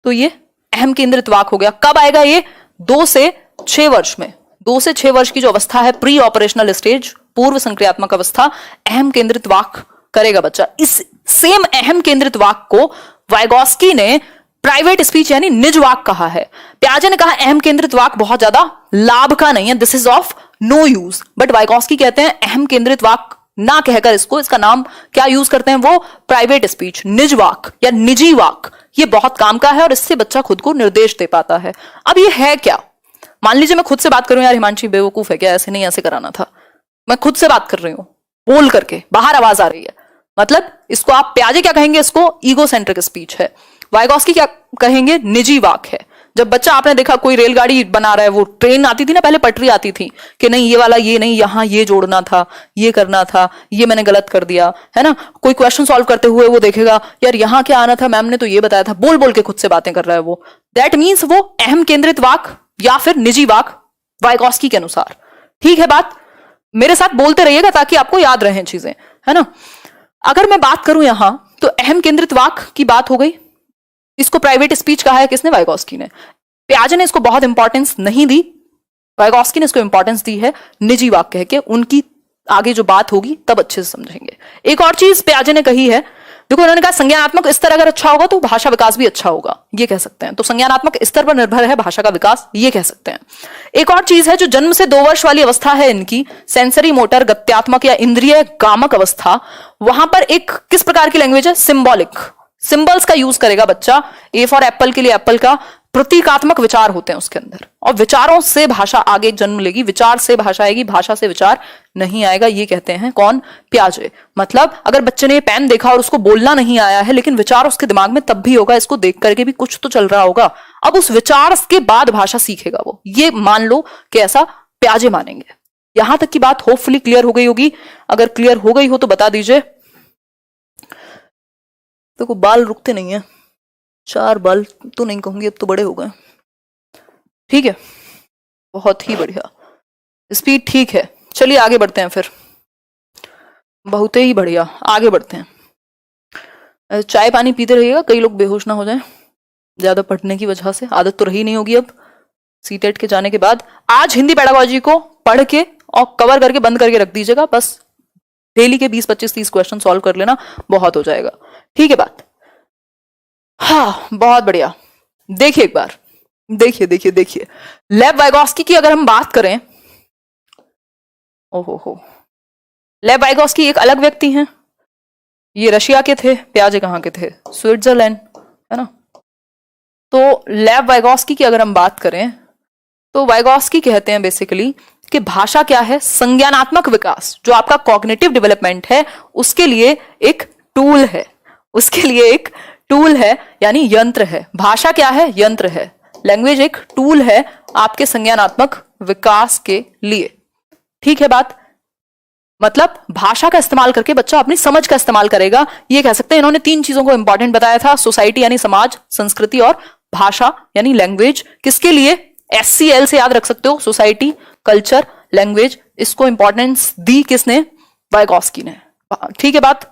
तो ये अहम केंद्रित वाक्य हो गया। कब आएगा ये? 2 से 6 वर्ष में। 2 से 6 वर्ष की जो अवस्था है, प्री ऑपरेशनल स्टेज, पूर्व संक्रियात्मक अवस्था, अहम केंद्रित वाक्य करेगा बच्चा। इस सेम अहम केंद्रित वाक्य को वाइगॉस्की ने प्राइवेट स्पीच यानी निज वाक्य कहा है। पियाजे ने कहा अहम केंद्रित वाक्य बहुत ज्यादा लाभ का नहीं है, this is of no use, but Vygotsky कहते हैं अहम केंद्रित वाक्य ना कहकर इसका नाम क्या यूज करते हैं वो? प्राइवेट स्पीच, निज वाक्य या निजी वाक्य। ये बहुत काम का है और इससे बच्चा खुद को निर्देश दे पाता है। अब ये है क्या? मान लीजिए मैं खुद से बात करूं, यार हिमांशी बेवकूफ है क्या, ऐसे नहीं ऐसे कराना था। मैं खुद से बात कर रही हूं, बोल करके बाहर आवाज आ रही है, मतलब इसको आप पियाजे क्या कहेंगे? इसको ईगो सेंट्रिक स्पीच है। वाइगॉस्की क्या कहेंगे? निजी वाक्य है। जब बच्चा, आपने देखा कोई रेलगाड़ी बना रहा है, वो ट्रेन आती थी ना पहले, पटरी आती थी कि नहीं ये वाला ये नहीं, यहां ये जोड़ना था, ये करना था, ये मैंने गलत कर दिया, है ना। कोई क्वेश्चन सॉल्व करते हुए वो देखेगा यार यहां क्या आना था, मैम ने तो ये बताया था, बोल बोल के खुद से बातें कर रहा है वो। दैट मीन्स वो अहम केंद्रित वाक्य या फिर निजी वाक्य वाइगॉस्की के अनुसार, ठीक है बात। मेरे साथ बोलते रहिएगा ताकि आपको याद रहें चीजें, है ना। अगर मैं बात करूं यहां तो अहम केंद्रित वाक्य की बात हो गई, इसको प्राइवेट स्पीच कहा है किसने? वाइगॉस्की ने। पियाजे ने इसको बहुत इंपॉर्टेंस नहीं दी, वाइगॉस्की ने इसको इंपॉर्टेंस दी है निजी वाक्य कह के। उनकी आगे जो बात होगी तब अच्छे से समझेंगे। एक और चीज पियाजे ने कही है, देखो उन्होंने कहा संज्ञानात्मक स्तर अगर अच्छा होगा तो भाषा विकास भी अच्छा होगा, ये कह सकते हैं। तो संज्ञानात्मक स्तर पर निर्भर है भाषा का विकास, ये कह सकते हैं। एक और चीज है, जो जन्म से 2 वर्ष वाली अवस्था है इनकी, सेंसरी मोटर गत्यात्मक या इंद्रिय गामक अवस्था, वहां पर एक किस प्रकार की लैंग्वेज है? सिंबॉलिक, सिंबल्स का यूज करेगा बच्चा। ए फॉर एप्पल के लिए एप्पल का, प्रतीकात्मक विचार होते हैं उसके अंदर, और विचारों से भाषा आगे जन्म लेगी, विचार से भाषा आएगी, भाषा से विचार नहीं आएगा, ये कहते हैं कौन? पियाजे। मतलब अगर बच्चे ने पेन देखा और उसको बोलना नहीं आया है लेकिन विचार उसके दिमाग में तब भी होगा, इसको देख करके भी कुछ तो चल रहा होगा, अब उस विचार के बाद भाषा सीखेगा वो, ये मान लो कि ऐसा पियाजे मानेंगे। यहां तक की बात होपफुली क्लियर हो गई होगी। अगर क्लियर हो गई हो तो बता दीजिए। देखो बाल रुकते नहीं है, 4 बाल तो नहीं कहूंगी, अब तो बड़े हो गए, ठीक है, बहुत ही बढ़िया, स्पीड ठीक है। चलिए आगे बढ़ते हैं फिर, बहुत ही बढ़िया, आगे बढ़ते हैं। चाय पानी पीते रहिएगा, कई लोग बेहोश ना हो जाएं ज्यादा पढ़ने की वजह से, आदत तो रही नहीं होगी अब सीटेट के जाने के बाद। आज हिंदी पेडागोजी को पढ़ के और कवर करके बंद करके रख दीजिएगा, बस डेली के 20 25 30 क्वेश्चन सॉल्व कर लेना, बहुत हो जाएगा, ठीक है बात। हाँ बहुत बढ़िया। देखिए एक बार, देखिए देखिए देखिए, लेव वाइगॉस्की की अगर हम बात करें, ओहो, लेव वाइगॉस्की एक अलग व्यक्ति हैं, ये रशिया के थे, पियाजे कहाँ के थे? स्विट्जरलैंड, है ना। तो लेव वाइगॉस्की की अगर हम बात करें तो वाइगॉस्की कहते हैं बेसिकली कि भाषा क्या है, संज्ञानात्मक विकास, जो आपका कॉग्निटिव डेवलपमेंट है उसके लिए एक टूल है, उसके लिए एक टूल है, यानी यंत्र है। भाषा क्या है, यंत्र है। लैंग्वेज एक टूल है आपके संज्ञानात्मक विकास के लिए। ठीक है बात, मतलब भाषा का इस्तेमाल करके बच्चा अपनी समझ का इस्तेमाल करेगा, ये कह सकते हैं। इन्होंने 3 चीजों को इंपॉर्टेंट बताया था, सोसाइटी यानी समाज, संस्कृति और भाषा यानी लैंग्वेज। किसके लिए, SCL से याद रख सकते हो, सोसाइटी, कल्चर, लैंग्वेज। इसको इंपॉर्टेंस दी किसने, वाइगॉस्की ने। ठीक है बात,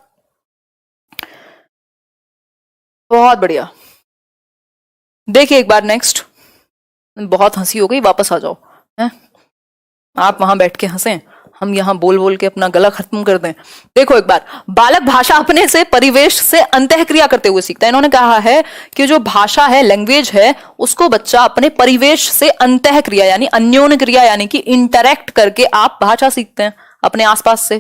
बहुत बढ़िया। देखिए एक बार नेक्स्ट, बहुत हंसी हो गई, वापस आ जाओ है? आप वहां बैठ के हंसें, हम यहां बोल बोल के अपना गला खत्म कर दें। देखो एक बार, बालक भाषा अपने से, परिवेश से अंतःक्रिया करते हुए सीखता है। इन्होंने कहा है कि जो भाषा है, लैंग्वेज है, उसको बच्चा अपने परिवेश से अंतःक्रिया यानी अन्योन्य क्रिया यानी कि इंटरैक्ट करके आप भाषा सीखते हैं अपने आसपास से।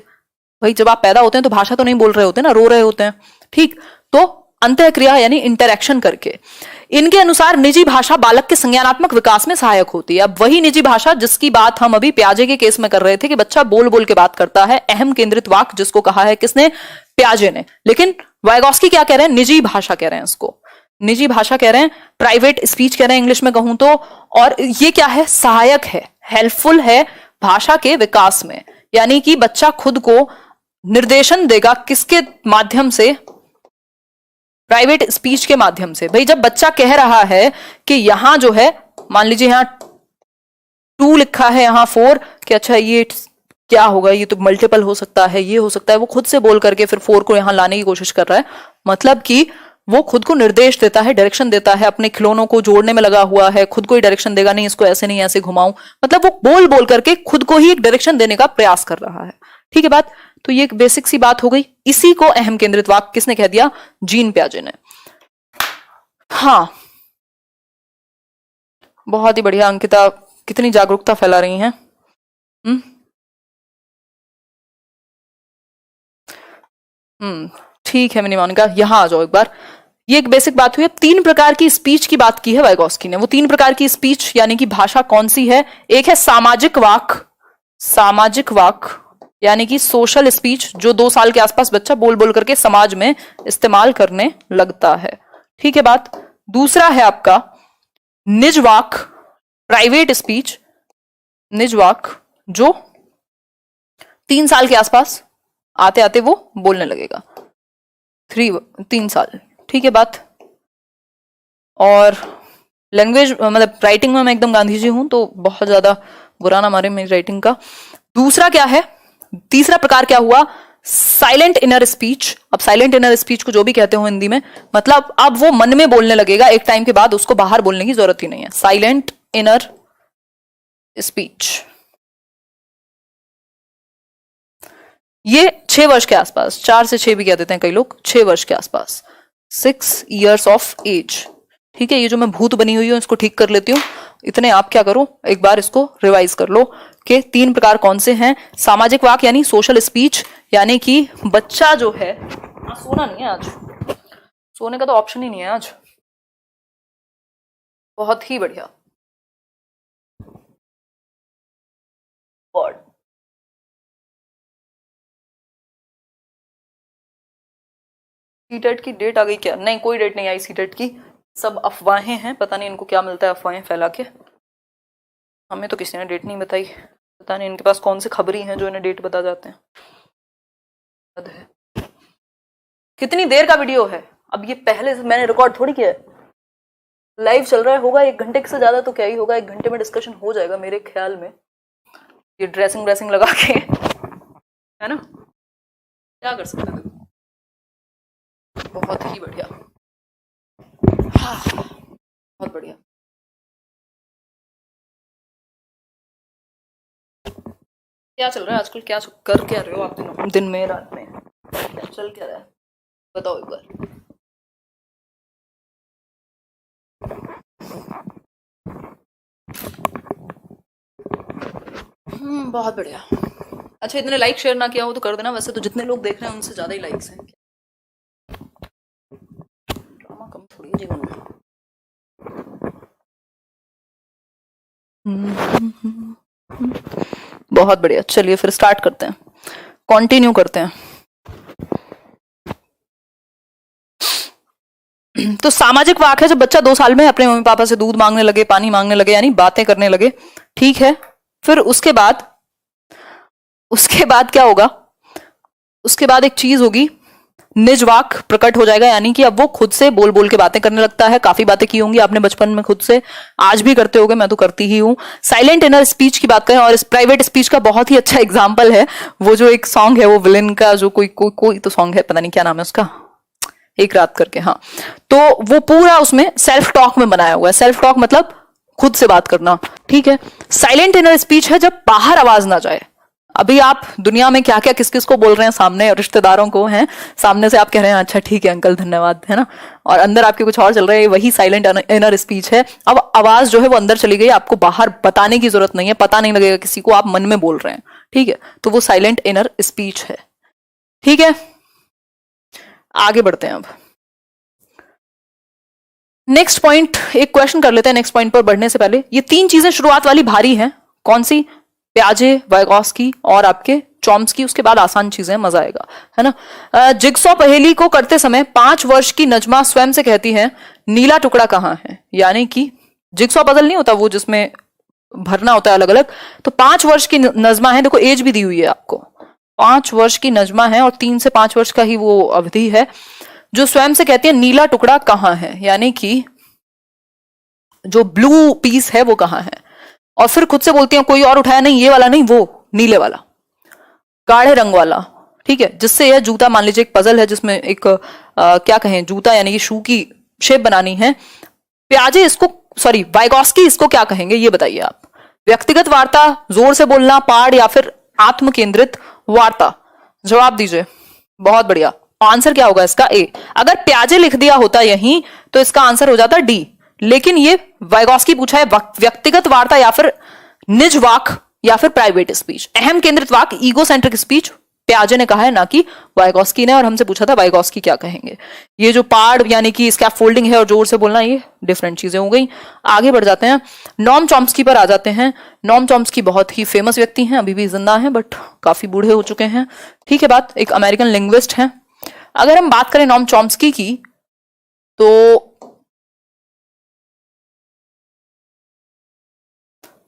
भाई जब आप पैदा होते हैं तो भाषा तो नहीं बोल रहे होते ना, रो रहे होते हैं। ठीक, तो अंतःक्रिया यानी इंटरैक्शन करके। इनके अनुसार निजी भाषा बालक के संज्ञानात्मक विकास में सहायक होती है। अब वही निजी भाषा जिसकी बात हम अभी प्याजे के केस में कर रहे थे कि बच्चा बोल बोल के बात करता है, अहम केंद्रित वाक्य जिसको कहा है किसने, प्याजे ने। लेकिन वाइगॉस्की क्या कह रहे हैं, निजी भाषा कह रहे हैं इसको, निजी भाषा कह रहे हैं, प्राइवेट स्पीच कह रहे हैं इंग्लिश में कहूं तो। और ये क्या है, सहायक है, हेल्पफुल है भाषा के विकास में। यानी कि बच्चा खुद को निर्देशन देगा किसके माध्यम से, प्राइवेट स्पीच के माध्यम से। भाई जब बच्चा कह रहा है कि यहां जो है, मान लीजिए यहां 2 लिखा है, यहां 4, कि अच्छा ये क्या होगा, ये तो मल्टीपल हो सकता है, ये हो सकता है, वो खुद से बोल करके फिर 4 को यहां लाने की कोशिश कर रहा है। मतलब कि वो खुद को निर्देश देता है, डायरेक्शन देता है, अपने खिलौनों को जोड़ने में लगा हुआ है, खुद को ही डायरेक्शन देगा, नहीं इसको ऐसे नहीं ऐसे घुमाऊं। मतलब वो बोल बोल करके खुद को ही एक डायरेक्शन देने का प्रयास कर रहा है। ठीक है बात, तो ये एक बेसिक सी बात हो गई। इसी को अहम केंद्रित वाक्य किसने कह दिया, जीन प्याजे ने। हाँ, बहुत ही बढ़िया अंकिता, कितनी जागरूकता फैला रही हैं। ठीक है मिनी मोनिका, यहां आ जाओ एक बार। ये एक बेसिक बात हुई है। 3 प्रकार की स्पीच की बात की है वाइगॉस्की ने। वो 3 प्रकार की स्पीच यानी कि भाषा कौन सी है, एक है सामाजिक वाक, सामाजिक वाक यानी कि सोशल स्पीच, जो 2 साल के आसपास बच्चा बोल बोल करके समाज में इस्तेमाल करने लगता है। ठीक है बात। दूसरा है आपका निज वाक, प्राइवेट स्पीच, निज वाक, जो 3 साल के आसपास आते आते वो बोलने लगेगा, 3 साल। ठीक है बात। और लैंग्वेज मतलब राइटिंग में मैं एकदम गांधी जी हूं, तो बहुत ज्यादा बुरा ना मारे मेरी राइटिंग का। दूसरा क्या है, तीसरा प्रकार क्या हुआ, साइलेंट इनर स्पीच। अब साइलेंट इनर स्पीच को जो भी कहते हो हिंदी में, मतलब अब वो मन में बोलने लगेगा, एक टाइम के बाद उसको बाहर बोलने की जरूरत ही नहीं है। साइलेंट इनर स्पीच, ये 6 वर्ष के आसपास, 4 से 6 भी कह देते हैं कई लोग, 6 वर्ष के आसपास, 6 years ऑफ एज। ठीक है, ये जो मैं भूत बनी हुई हूं इसको ठीक कर लेती हूँ। इतने आप क्या करो, एक बार इसको रिवाइज कर लो कि 3 प्रकार कौन से हैं। सामाजिक वाक यानी सोशल स्पीच, यानी कि बच्चा जो है, सोना नहीं है आज, सोने का तो ऑप्शन ही नहीं है आज। बहुत ही बढ़िया। और सीटेट की डेट आ गई क्या, नहीं कोई डेट नहीं आई सीटेट की, सब अफवाहें हैं, पता नहीं इनको क्या मिलता है अफवाहें फैला के। हमें तो किसी ने डेट नहीं बताई, पता नहीं इनके पास कौन से खबरी हैं जो इन्हें डेट बता जाते हैं। कितनी देर का वीडियो है, अब ये पहले से मैंने रिकॉर्ड थोड़ी किया है, लाइव चल रहा है, होगा 1 घंटे से ज्यादा तो क्या ही होगा, 1 घंटे में डिस्कशन हो जाएगा मेरे ख्याल में, ये ड्रेसिंग लगा के, है ना, क्या कर सकते हैं। बहुत ही बढ़िया, हाँ, बहुत बढ़िया। क्या चल रहा है आजकल, क्या कर क्या रहे हो आप दिन में रात में, क्या चल क्या रहा है, बताओ एक बार। बहुत बढ़िया। अच्छा, इतने लाइक शेयर ना किया हो तो कर देना, वैसे तो जितने लोग देख रहे हैं उनसे ज्यादा ही लाइक्स हैं। ड्रामा कम थोड़ी है जीवन में। बहुत बढ़िया, चलिए फिर स्टार्ट करते हैं, कंटिन्यू करते हैं। तो सामाजिक वाक है जब बच्चा 2 साल में अपने मम्मी पापा से दूध मांगने लगे, पानी मांगने लगे, यानी बातें करने लगे, ठीक है। फिर उसके बाद क्या होगा? उसके बाद एक चीज होगी, निज वाक प्रकट हो जाएगा, यानी कि अब वो खुद से बोल बोल के बातें करने लगता है। काफी बातें की होंगी आपने बचपन में खुद से, आज भी करते होगे, मैं तो करती ही हूँ। साइलेंट इनर स्पीच की बात करें, और इस प्राइवेट स्पीच का बहुत ही अच्छा एग्जाम्पल है वो जो एक सॉन्ग है, वो विलन का जो कोई तो सॉन्ग है, पता नहीं क्या नाम है उसका, एक रात करके, हाँ। तो वो पूरा उसमें सेल्फ टॉक में बनाया हुआ है। सेल्फ टॉक मतलब खुद से बात करना, ठीक है। साइलेंट इनर स्पीच है जब बाहर आवाज ना जाए। अभी आप दुनिया में क्या क्या किस किस को बोल रहे हैं, सामने रिश्तेदारों को हैं, सामने से आप कह रहे हैं अच्छा ठीक है अंकल धन्यवाद, है ना, और अंदर आपके कुछ और चल रहा है, वही साइलेंट इनर स्पीच है। अब आवाज जो है वो अंदर चली गई, आपको बाहर बताने की जरूरत नहीं है, पता नहीं लगेगा किसी को, आप मन में बोल रहे हैं, ठीक है। तो वो साइलेंट इनर स्पीच है, ठीक है। आगे बढ़ते हैं अब नेक्स्ट पॉइंट, एक क्वेश्चन कर लेते हैं नेक्स्ट पॉइंट पर बढ़ने से पहले। ये 3 चीजें शुरुआत वाली भारी हैं, कौन सी? प्याजे, वाइगॉस्की और आपके चॉम्स्की। उसके बाद आसान चीजें, मजा आएगा, है ना। जिगसॉ पहेली को करते समय 5 वर्ष की नजमा स्वयं से कहती है नीला टुकड़ा कहाँ है, यानी कि जिगसॉ पजल नहीं होता वो जिसमें भरना होता है अलग अलग, तो 5 वर्ष की नजमा है, देखो एज भी दी हुई है आपको, 5 वर्ष की नजमा है और 3 से 5 वर्ष का ही वो अवधि है, जो स्वयं से कहती है नीला टुकड़ा कहाँ है, यानी कि जो ब्लू पीस है वो कहाँ है। और फिर खुद से बोलती हैं कोई और उठाया नहीं, ये वाला नहीं, वो नीले वाला, गाढ़े रंग वाला, ठीक है। जिससे यह जूता, मान लीजिए एक पजल है जिसमें एक क्या कहें, जूता यानी कि शू की शेप बनानी है। प्याजे इसको, सॉरी वाइगॉस्की इसको क्या कहेंगे ये बताइए आप। व्यक्तिगत वार्ता, जोर से बोलना, पाठ या फिर आत्म केंद्रित वार्ता? जवाब दीजिए। बहुत बढ़िया, आंसर क्या होगा इसका? ए। अगर प्याजे लिख दिया होता यहीं तो इसका आंसर हो जाता डी, लेकिन ये वाइगॉस्की पूछा है व्यक्तिगत वार्ता या फिर निज वाक या फिर प्राइवेट स्पीच, अहम केंद्रित वाक, ईगो सेंट्रिक स्पीच प्याजे ने कहा है, ना कि वाइगॉस्की ने। और हमसे पूछा था वाइगॉस्की क्या कहेंगे। ये जो पाड़ यानी कि स्कैफोल्डिंग है और जोर से बोलना, ये डिफरेंट चीजें हो गई। आगे बढ़ जाते हैं, नॉम चॉम्स्की पर आ जाते हैं। नॉम चॉम्स्की बहुत ही फेमस व्यक्ति हैं, अभी भी जिंदा हैं बट काफी बूढ़े हो चुके हैं, ठीक है बात, एक अमेरिकन लिंग्विस्ट हैं। अगर हम बात करें नॉम चॉम्स्की की, तो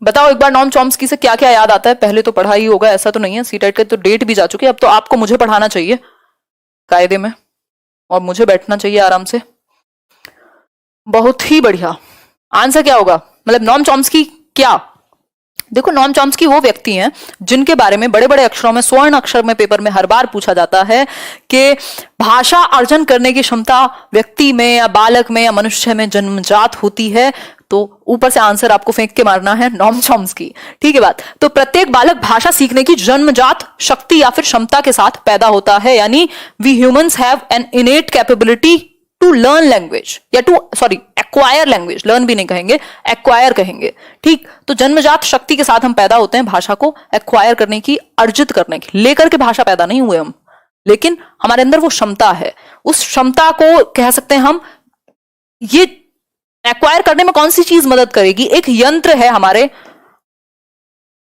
बताओ एक बार नॉम चॉम्स्की से क्या क्या याद आता है? पहले तो पढ़ा ही होगा, ऐसा तो नहीं है, सीटेट के तो डेट भी जा चुकी है, अब तो आपको मुझे पढ़ाना चाहिए कायदे में, और मुझे बैठना चाहिए आराम से। बहुत ही बढ़िया, आंसर क्या होगा? मतलब नॉम चॉम्स्की क्या? देखो नॉम चॉम्स्की वो व्यक्ति हैं जिनके बारे में बड़े बड़े अक्षरों में, स्वर्ण अक्षर में पेपर में हर बार पूछा जाता है कि भाषा अर्जन करने की क्षमता व्यक्ति में या बालक में या मनुष्य में जन्मजात होती है। तो ऊपर से आंसर आपको फेंक के मारना है नॉम चॉम्स्की, ठीक है बात। तो प्रत्येक बालक भाषा सीखने की जन्मजात शक्ति या फिर क्षमता के साथ पैदा होता है, यानी we humans have an innate capability to learn language, या to sorry acquire language, learn भी नहीं कहेंगे, एक्वायर कहेंगे, ठीक। तो जन्मजात शक्ति के साथ हम पैदा होते हैं भाषा को एक्वायर करने की, अर्जित करने की। लेकर के भाषा पैदा नहीं हुए हम, लेकिन हमारे अंदर वो क्षमता है। उस क्षमता को कह सकते हैं हम, ये एक्वायर करने में कौन सी चीज मदद करेगी? एक यंत्र है हमारे,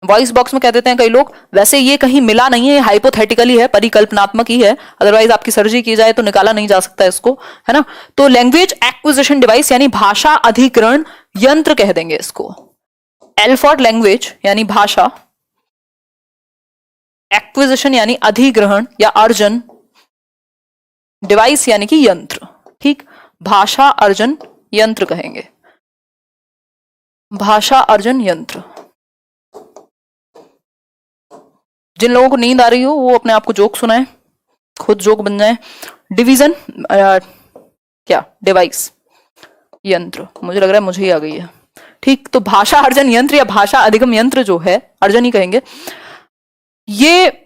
वॉइस बॉक्स में कह देते हैं कई लोग, वैसे ये कहीं मिला नहीं है, हाइपोथेटिकली है, परिकल्पनात्मक ही है, अदरवाइज आपकी सर्जरी की जाए तो निकाला नहीं जा सकता इसको, है ना। तो लैंग्वेज एक्विजिशन डिवाइस यानी भाषा अधिग्रहण यंत्र कह देंगे इसको। एल फॉर लैंग्वेज यानी भाषा, एक्विजिशन यानी अधिग्रहण या अर्जन, डिवाइस यानी कि यंत्र, ठीक। भाषा अर्जन यंत्र कहेंगे, भाषा अर्जन यंत्र। जिन लोगों को नींद आ रही हो वो अपने आप को जोक सुनाए, खुद जोक बन जाए। डिवीजन क्या? डिवाइस, यंत्र, मुझे लग रहा है मुझे ही आ गई है, ठीक। तो भाषा अर्जन यंत्र या भाषा अधिगम यंत्र जो है, अर्जन ही कहेंगे, ये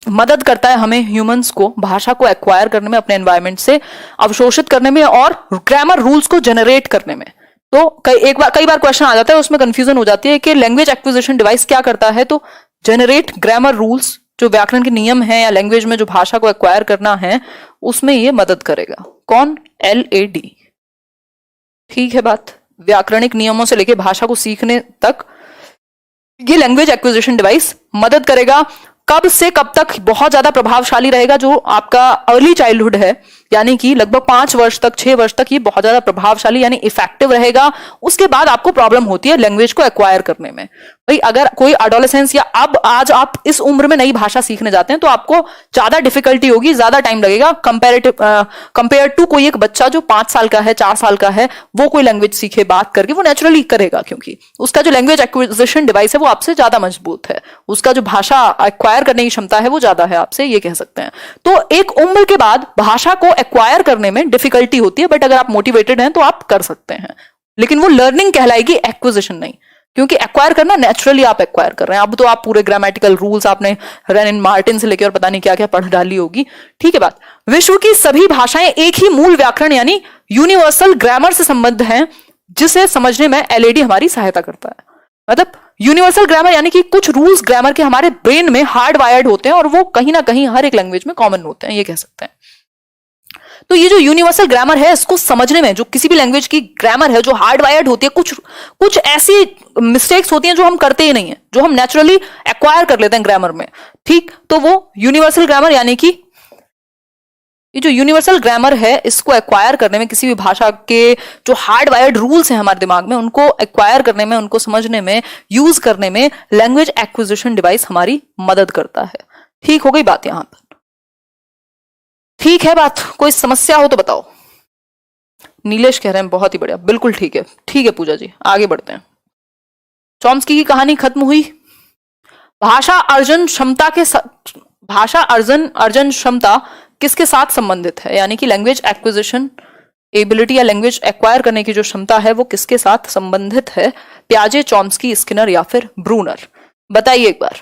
मदद करता है हमें ह्यूमंस को भाषा को एक्वायर करने में, अपने एनवायरनमेंट से अवशोषित करने में और ग्रामर रूल्स को जनरेट करने में। तो कई बार क्वेश्चन आ जाता है, उसमें कंफ्यूजन हो जाती है कि लैंग्वेज एक्विजिशन डिवाइस क्या करता है। तो जनरेट ग्रामर रूल्स, जो व्याकरण के नियम हैं या लैंग्वेज में जो भाषा को एक्वायर करना है उसमें ये मदद करेगा। कौन? LAD, ठीक है बात। व्याकरणिक नियमों से लेके भाषा को सीखने तक ये लैंग्वेज एक्विजिशन डिवाइस मदद करेगा। कब से कब तक बहुत ज्यादा प्रभावशाली रहेगा? जो आपका अर्ली चाइल्डहुड है, यानी कि लगभग 5 वर्ष तक, 6 वर्ष तक ये बहुत ज्यादा प्रभावशाली यानी इफेक्टिव रहेगा। उसके बाद आपको प्रॉब्लम होती है लैंग्वेज को एक्वायर करने में। भाई अगर कोई एडोलेसेंस या अब आज आप इस उम्र में नई भाषा सीखने जाते हैं तो आपको ज्यादा डिफिकल्टी होगी, ज्यादा टाइम लगेगा कंपेयर टू कोई एक बच्चा जो 5 साल का है, 4 साल का है, वो कोई लैंग्वेज सीखे बात करके वो नेचुरली करेगा, क्योंकि उसका जो लैंग्वेज एक्विजिशन डिवाइस है वो आपसे ज्यादा मजबूत है, उसका जो भाषा एक्वायर करने की क्षमता है वो ज्यादा है आपसे, ये कह सकते हैं। तो एक उम्र के बाद भाषा को एक्वायर करने में डिफिकल्टी होती है, बट अगर आप मोटिवेटेड हैं तो आप कर सकते हैं, लेकिन वो लर्निंग कहलाएगी, एक्विजिशन नहीं, क्योंकि एक्वायर करना नेचुरली आप एक्वायर कर रहे हैं। अब तो आप पूरे ग्रामेटिकल रूल्स आपने रेनिन मार्टिन से लेकर और पता नहीं क्या क्या पढ़ डाली होगी, ठीक है बात। विश्व की सभी भाषाएं एक ही मूल व्याकरण यानी यूनिवर्सल ग्रामर से संबद्ध हैं, जिसे समझने में एलएडी हमारी सहायता करता है। मतलब यूनिवर्सल ग्रामर यानी कि कुछ रूल्स ग्रामर के हमारे ब्रेन में हार्ड वायर्ड होते हैं और वो कहीं ना कहीं हर एक लैंग्वेज में कॉमन होते हैं, ये कह सकते हैं। तो ये जो यूनिवर्सल ग्रामर है इसको समझने में, जो किसी भी लैंग्वेज की ग्रामर है जो हार्ड वायर्ड होती है, कुछ ऐसी मिस्टेक्स होती हैं जो हम करते ही नहीं है, जो हम नेचुरली एक्वायर कर लेते हैं ग्रामर में, ठीक। तो वो यूनिवर्सल ग्रामर यानी कि ये जो यूनिवर्सल ग्रामर है इसको एक्वायर करने में, किसी भी भाषा के जो हार्ड वायर्ड रूल्स हैं हमारे दिमाग में, उनको एक्वायर करने में, उनको समझने में, यूज करने में लैंग्वेज एक्विजिशन डिवाइस हमारी मदद करता है। ठीक हो गई बात यहां पर? ठीक है बात? कोई समस्या हो तो बताओ। नीलेश कह रहे हैं बहुत ही बढ़िया, बिल्कुल ठीक है, ठीक है पूजा जी, आगे बढ़ते हैं। चॉम्स्की की कहानी खत्म हुई। भाषा अर्जन क्षमता के भाषा अर्जन क्षमता किसके साथ संबंधित है? यानी कि लैंग्वेज एक्विजिशन एबिलिटी या लैंग्वेज एक्वायर करने की जो क्षमता है वो किसके साथ संबंधित है? प्याजे, चॉम्स्की, स्किनर या फिर ब्रूनर? बताइए एक बार।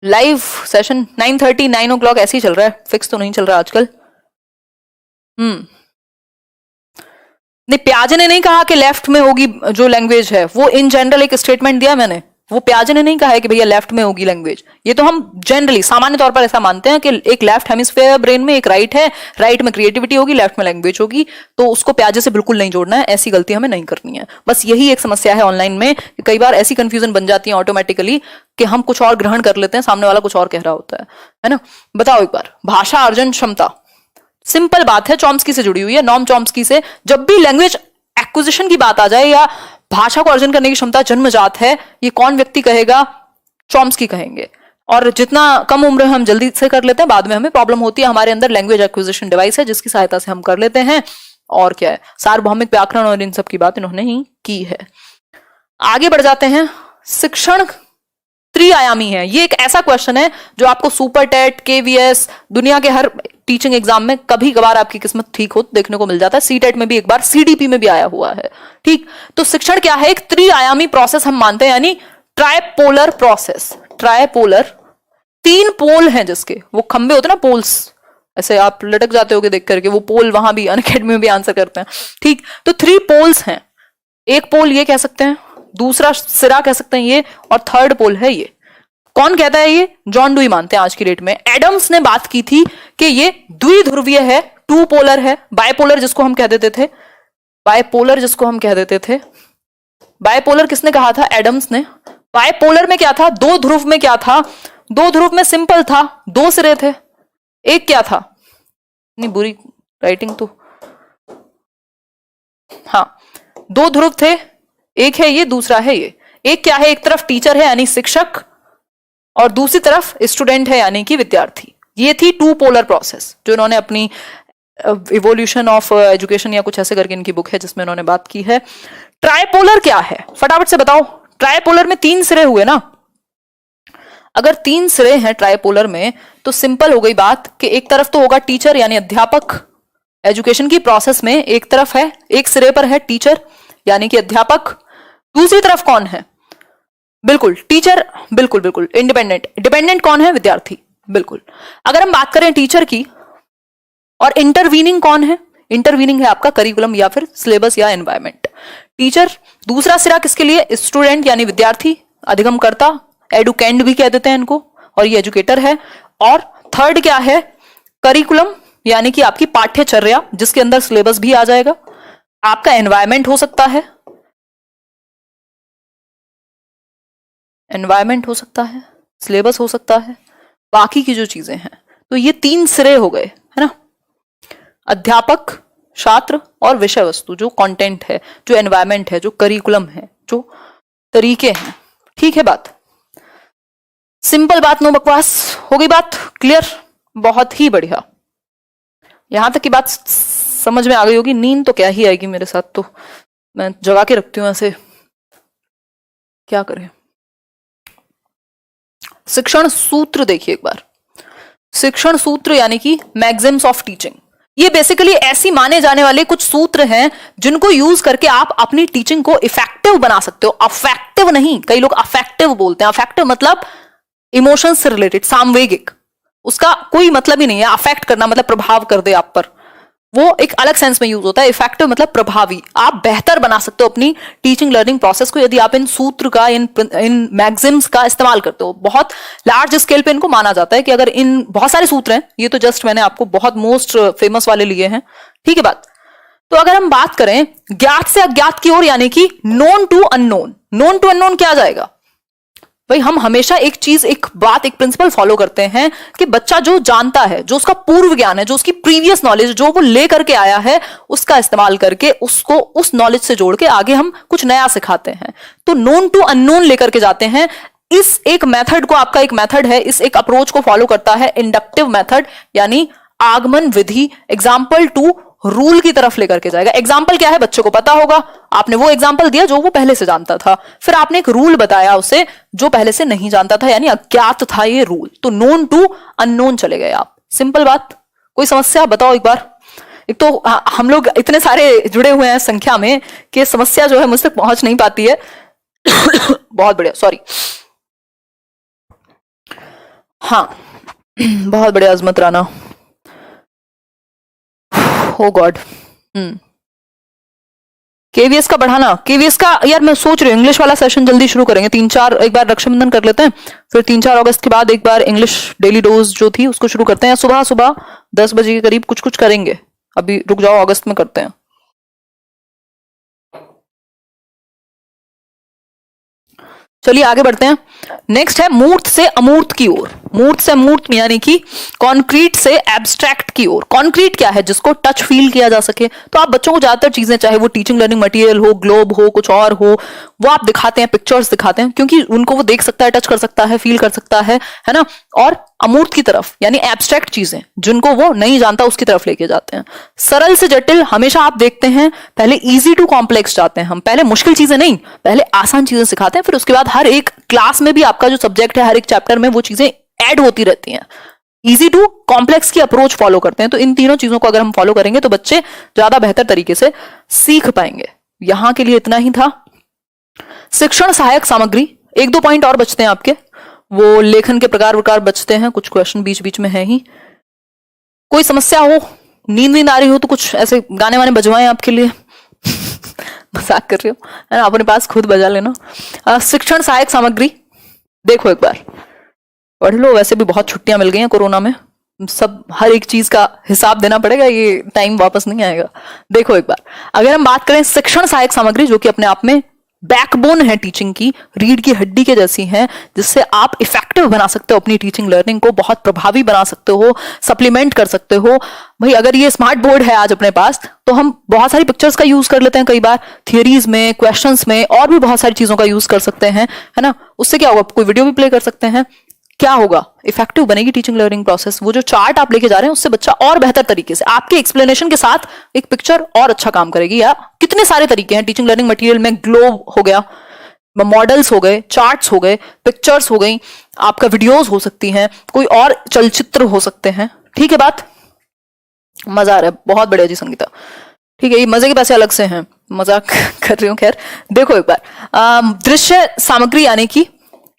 लाइव सेशन 9:30 9 o'clock ऐसे ही चल रहा है, फिक्स तो नहीं चल रहा आजकल। नहीं, प्याजे ने नहीं कहा कि लेफ्ट में होगी जो लैंग्वेज है, वो इन जनरल एक स्टेटमेंट दिया मैंने, वो प्याजे ने नहीं कहा है कि भैया लेफ्ट में होगी लैंग्वेज। ये तो हम जनरली सामान्य तौर पर ऐसा मानते हैं कि एक लेफ्ट हेमिस्फेयर ब्रेन में, एक राइट है, राइट में क्रिएटिविटी होगी, लेफ्ट में लैंग्वेज होगी, तो उसको प्याजे से बिल्कुल नहीं जोड़ना है, ऐसी गलती हमें नहीं करनी है। बस यही एक समस्या है ऑनलाइन में, कई बार ऐसी कंफ्यूजन बन जाती है ऑटोमेटिकली कि हम कुछ और ग्रहण कर लेते हैं, सामने वाला कुछ और कह रहा होता है ना। बताओ एक बार, भाषा अर्जन क्षमता सिंपल बात है, चॉम्स्की से जुड़ी हुई है, नॉम चॉम्स्की से। जब भी लैंग्वेज एक्विजिशन की बात आ जाए या भाषा को अर्जन करने की क्षमता जन्मजात है, ये कौन व्यक्ति कहेगा? चॉम्स्की कहेंगे। और जितना कम उम्र हम जल्दी से कर लेते हैं, बाद में हमें प्रॉब्लम होती है। हमारे अंदर लैंग्वेज एक्विजिशन डिवाइस है जिसकी सहायता से हम कर लेते हैं। और क्या है, सार्वभौमिक व्याकरण और इन सब की बात इन्होंने ही की है। आगे बढ़ जाते हैं। शिक्षण त्रिआयामी है, ये एक ऐसा क्वेश्चन है जो आपको सुपर टेट, केवीएस, दुनिया के हर टीचिंग एग्जाम में कभी कभार आपकी किस्मत ठीक हो देखने को मिल जाता है। सीटेट में भी एक बार, सीडीपी में भी आया हुआ है, ठीक। तो शिक्षण क्या है? एक त्रिआयामी प्रोसेस हम मानते हैं, यानी ट्राइपोलर प्रोसेस। ट्राइपोलर, 3 पोल हैं जिसके, वो खंबे होते हैं ना, पोल्स, ऐसे आप लटक जाते होगे देख करके, वो पोल वहां भी अनअकैडमी में भी आंसर करते हैं, ठीक। तो 3 पोल्स हैं, एक पोल ये कह सकते हैं, दूसरा सिरा कह सकते हैं ये, और थर्ड पोल है ये। कौन कहता है ये? जॉन डुई मानते हैं आज की डेट में। एडम्स ने बात की थी कि ये द्विध्रुवीय है, 2 पोलर है। बायपोलर जिसको हम कह देते थे, बायपोलर जिसको हम कह देते थे, बायपोलर किसने कहा था? एडम्स ने। बायपोलर में क्या था? 2 ध्रुव में क्या था? 2 ध्रुव में सिंपल था, 2 सिरे थे। एक क्या था? नहीं, बुरी राइटिंग तो, हाँ, 2 ध्रुव थे, एक है ये, दूसरा है ये। एक क्या है? एक तरफ टीचर है यानी शिक्षक, और दूसरी तरफ स्टूडेंट है यानी कि विद्यार्थी। ये थी 2 पोलर प्रोसेस जो इन्होंने अपनी इवोल्यूशन ऑफ एजुकेशन या कुछ ऐसे करके इनकी बुक है जिसमें इन्होंने बात की है। ट्राइपोलर क्या है? फटाफट से बताओ। ट्राइपोलर में 3 सिरे हुए ना, अगर 3 सिरे हैं ट्राइपोलर में तो सिंपल हो गई बात कि एक तरफ तो होगा टीचर यानी अध्यापक, एजुकेशन की प्रोसेस में एक तरफ है, एक सिरे पर है टीचर यानी कि अध्यापक, दूसरी तरफ कौन है? बिल्कुल टीचर, बिल्कुल बिल्कुल इंडिपेंडेंट। डिपेंडेंट कौन है? विद्यार्थी, बिल्कुल। अगर हम बात करें टीचर की, और इंटरवीनिंग कौन है? इंटरवीनिंग है आपका करिकुलम या फिर सिलेबस या एनवायरमेंट। टीचर, दूसरा सिरा किसके लिए? स्टूडेंट यानी विद्यार्थी, अधिगमकर्ता, एडुकेंड भी कह देते हैं इनको, और ये एजुकेटर है। और थर्ड क्या है? करिकुलम यानी कि आपकी पाठ्यचर्या जिसके अंदर सिलेबस भी आ जाएगा। आपका एनवायरमेंट हो सकता है, एनवायरमेंट हो सकता है, सिलेबस हो सकता है, बाकी की जो चीजें हैं। तो ये 3 सिरे हो गए, है ना, अध्यापक, छात्र और विषय वस्तु, जो कंटेंट है, जो एनवायरमेंट है, जो करिकुलम है, जो तरीके हैं। ठीक है बात, सिंपल बात, नो बकवास, हो गई बात क्लियर? बहुत ही बढ़िया, यहां तक की बात समझ में आ गई होगी। नींद तो क्या ही आएगी मेरे साथ, तो मैं जगा के रखती हूं ऐसे, क्या करें। शिक्षण सूत्र देखिए एक बार, शिक्षण सूत्र यानी कि मैग्जिम्स ऑफ टीचिंग। ये बेसिकली ऐसी माने जाने वाले कुछ सूत्र हैं जिनको यूज करके आप अपनी टीचिंग को इफेक्टिव बना सकते हो। अफेक्टिव नहीं, कई लोग अफेक्टिव बोलते हैं। अफेक्टिव मतलब इमोशन से रिलेटेड, सामवेगिक, उसका कोई मतलब ही नहीं है। अफेक्ट करना मतलब प्रभाव कर दे आप पर, वो एक अलग सेंस में यूज होता है। इफेक्टिव मतलब प्रभावी। आप बेहतर बना सकते हो अपनी टीचिंग लर्निंग प्रोसेस को यदि आप इन सूत्र का, इन मैग्जिम्स का इस्तेमाल करते हो। बहुत लार्ज स्केल पे इनको माना जाता है कि अगर इन, बहुत सारे सूत्र हैं, ये तो जस्ट मैंने आपको बहुत मोस्ट फेमस वाले लिए हैं। ठीक है बात। तो अगर हम बात करें ज्ञात से अज्ञात की ओर, यानी कि known to unknown, known to unknown क्या आ जाएगा भाई? हम हमेशा एक चीज, एक बात, एक प्रिंसिपल फॉलो करते हैं कि बच्चा जो जानता है, जो उसका पूर्व ज्ञान है, जो उसकी प्रीवियस नॉलेज, जो वो लेकर के आया है, उसका इस्तेमाल करके उसको उस नॉलेज से जोड़ के आगे हम कुछ नया सिखाते हैं। तो नोन टू अननोन लेकर के जाते हैं। इस एक मेथड को, आपका एक मेथड है, इस एक अप्रोच को फॉलो करता है इंडक्टिव मेथड, यानी आगमन विधि। एग्जाम्पल टू रूल की तरफ लेकर के जाएगा। एग्जाम्पल क्या है बच्चे को पता होगा, आपने वो एग्जाम्पल दिया जो वो पहले से जानता था, फिर आपने एक रूल बताया उसे जो पहले से नहीं जानता था, यानी अज्ञात था ये रूल। तो नोन टू अननोन चले गए आप। सिंपल बात। कोई समस्या बताओ एक बार। एक तो हम लोग इतने सारे जुड़े हुए हैं संख्या में कि समस्या जो है मुझ तक पहुंच नहीं पाती है। बहुत बढ़िया, सॉरी। हाँ, बहुत बढ़िया अजमत राना। हो गॉड। केवीएस का बढ़ाना, केवीएस का यार मैं सोच रही हूँ इंग्लिश वाला सेशन जल्दी शुरू करेंगे। 3-4 एक बार रक्षाबंधन कर लेते हैं, फिर 3-4 अगस्त के बाद एक बार इंग्लिश डेली डोज जो थी उसको शुरू करते हैं। सुबह सुबह 10 बजे के करीब कुछ कुछ करेंगे। अभी रुक जाओ, अगस्त में करते हैं। चलिए आगे बढ़ते हैं। नेक्स्ट है मूर्त से अमूर्त की ओर। मूर्त से अमूर्त यानी कि कॉन्क्रीट से एब्स्ट्रैक्ट की ओर। कॉन्क्रीट क्या है? जिसको टच फील किया जा सके। तो आप बच्चों को ज्यादातर चीजें, चाहे वो टीचिंग लर्निंग मटेरियल हो, ग्लोब हो, कुछ और हो, वो आप दिखाते हैं, पिक्चर्स दिखाते हैं, क्योंकि उनको वो देख सकता है, टच कर सकता है, फील कर सकता है ना। और अमूर्त की तरफ यानी एब्स्ट्रैक्ट चीजें जिनको वो नहीं जानता उसकी तरफ लेके जाते हैं। सरल से जटिल हमेशा आप देखते हैं, पहले इजी टू कॉम्प्लेक्स जाते हैं हम। पहले मुश्किल चीजें नहीं, पहले आसान चीजें सिखाते हैं, फिर उसके बाद हर एक क्लास में भी आपका जो सब्जेक्ट है, हर एक चैप्टर में वो चीजें ऐड होती रहती हैं। इजी टू कॉम्प्लेक्स की अप्रोच फॉलो करते हैं। तो इन तीनों चीजों को अगर हम फॉलो करेंगे तो बच्चे ज्यादा बेहतर तरीके से सीख पाएंगे। यहां के लिए इतना ही था। शिक्षण सहायक सामग्री, 1-2 पॉइंट और बचते हैं आपके। वो लेखन के प्रकार बचते हैं, कुछ क्वेश्चन बीच बीच में है ही। कोई समस्या हो, नींद आ रही हो तो कुछ ऐसे गाने वाने बजवाएं आपके लिए। मजाक कर रही हो, है ना, अपने पास खुद बजा लेना। शिक्षण सहायक सामग्री देखो एक बार, पढ़ लो। वैसे भी बहुत छुट्टियां मिल गई हैं कोरोना में, सब हर एक चीज का हिसाब देना पड़ेगा, ये टाइम वापस नहीं आएगा। देखो एक बार, अगर हम बात करें शिक्षण सहायक सामग्री, जो कि अपने आप में बैकबोन है टीचिंग की, रीढ़ की हड्डी के जैसी है, जिससे आप इफेक्टिव बना सकते हो अपनी टीचिंग लर्निंग को, बहुत प्रभावी बना सकते हो, सप्लीमेंट कर सकते हो। भाई अगर ये स्मार्ट बोर्ड है आज अपने पास, तो हम बहुत सारी पिक्चर्स का यूज कर लेते हैं, कई बार थियरीज में, क्वेश्चंस में, और भी बहुत सारी चीजों का यूज कर सकते हैं, है ना। उससे क्या होगा, कोई वीडियो भी प्ले कर सकते हैं। क्या होगा, इफेक्टिव बनेगी टीचिंग लर्निंग प्रोसेस। वो जो चार्ट आप लेके जा रहे हैं उससे बच्चा और बेहतर तरीके से आपके एक्सप्लेनेशन के साथ एक पिक्चर और अच्छा काम करेगी। यार कितने सारे तरीके हैं टीचिंग लर्निंग मटेरियल में। ग्लोब हो गया, मॉडल्स हो गए, चार्ट्स हो गए, पिक्चर्स हो गई, आपका वीडियोस हो सकती हैं, कोई और चलचित्र हो सकते हैं। ठीक है बात, मजा आ रहा है, बहुत बढ़िया जी संगीता। ठीक है, ये मजे के पैसे अलग से हैं, मजाक कर रही हूँ। खैर देखो एक बार, दृश्य सामग्री यानी कि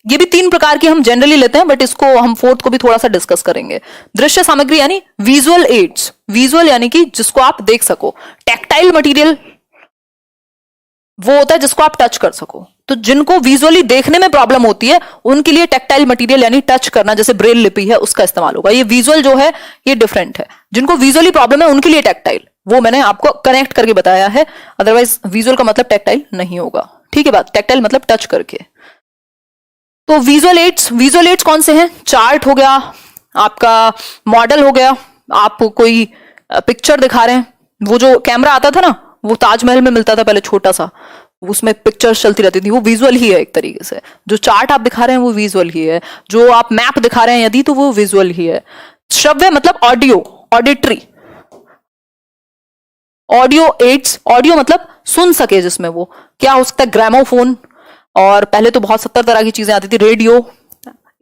ये भी 3 प्रकार की हम जनरली लेते हैं, बट इसको हम 4th को भी थोड़ा सा डिस्कस करेंगे। दृश्य सामग्री यानी विजुअल एड्स। विजुअल यानी कि जिसको आप देख सको। टैक्टाइल मटेरियल वो होता है जिसको आप टच कर सको। तो जिनको विजुअली देखने में प्रॉब्लम होती है उनके लिए टैक्टाइल मटेरियल यानी टच करना, जैसे ब्रेल लिपि है, उसका इस्तेमाल होगा। ये विजुअल जो है ये डिफरेंट है। जिनको विजुअली प्रॉब्लम है उनके लिए टैक्टाइल, वो मैंने आपको कनेक्ट करके बताया है। अदरवाइज विजुअल का मतलब टैक्टाइल नहीं होगा। ठीक है बात, टैक्टाइल मतलब टच करके। तो विजुअल एड्स कौन से हैं? चार्ट हो गया, आपका मॉडल हो गया, आप कोई पिक्चर दिखा रहे हैं, वो जो कैमरा आता था ना, वो ताजमहल में मिलता था पहले छोटा सा, उसमें पिक्चर्स चलती रहती थी, वो विजुअल ही है एक तरीके से। जो चार्ट आप दिखा रहे हैं वो विजुअल ही है, जो आप मैप दिखा रहे हैं यदि, तो वो विजुअल ही है। श्रव्य मतलब audio, auditory. Audio aids, audio मतलब सुन सके, जिसमें वो क्या हो सकता है, ग्रामोफोन, और पहले तो बहुत 70 तरह की चीजें आती थी, रेडियो,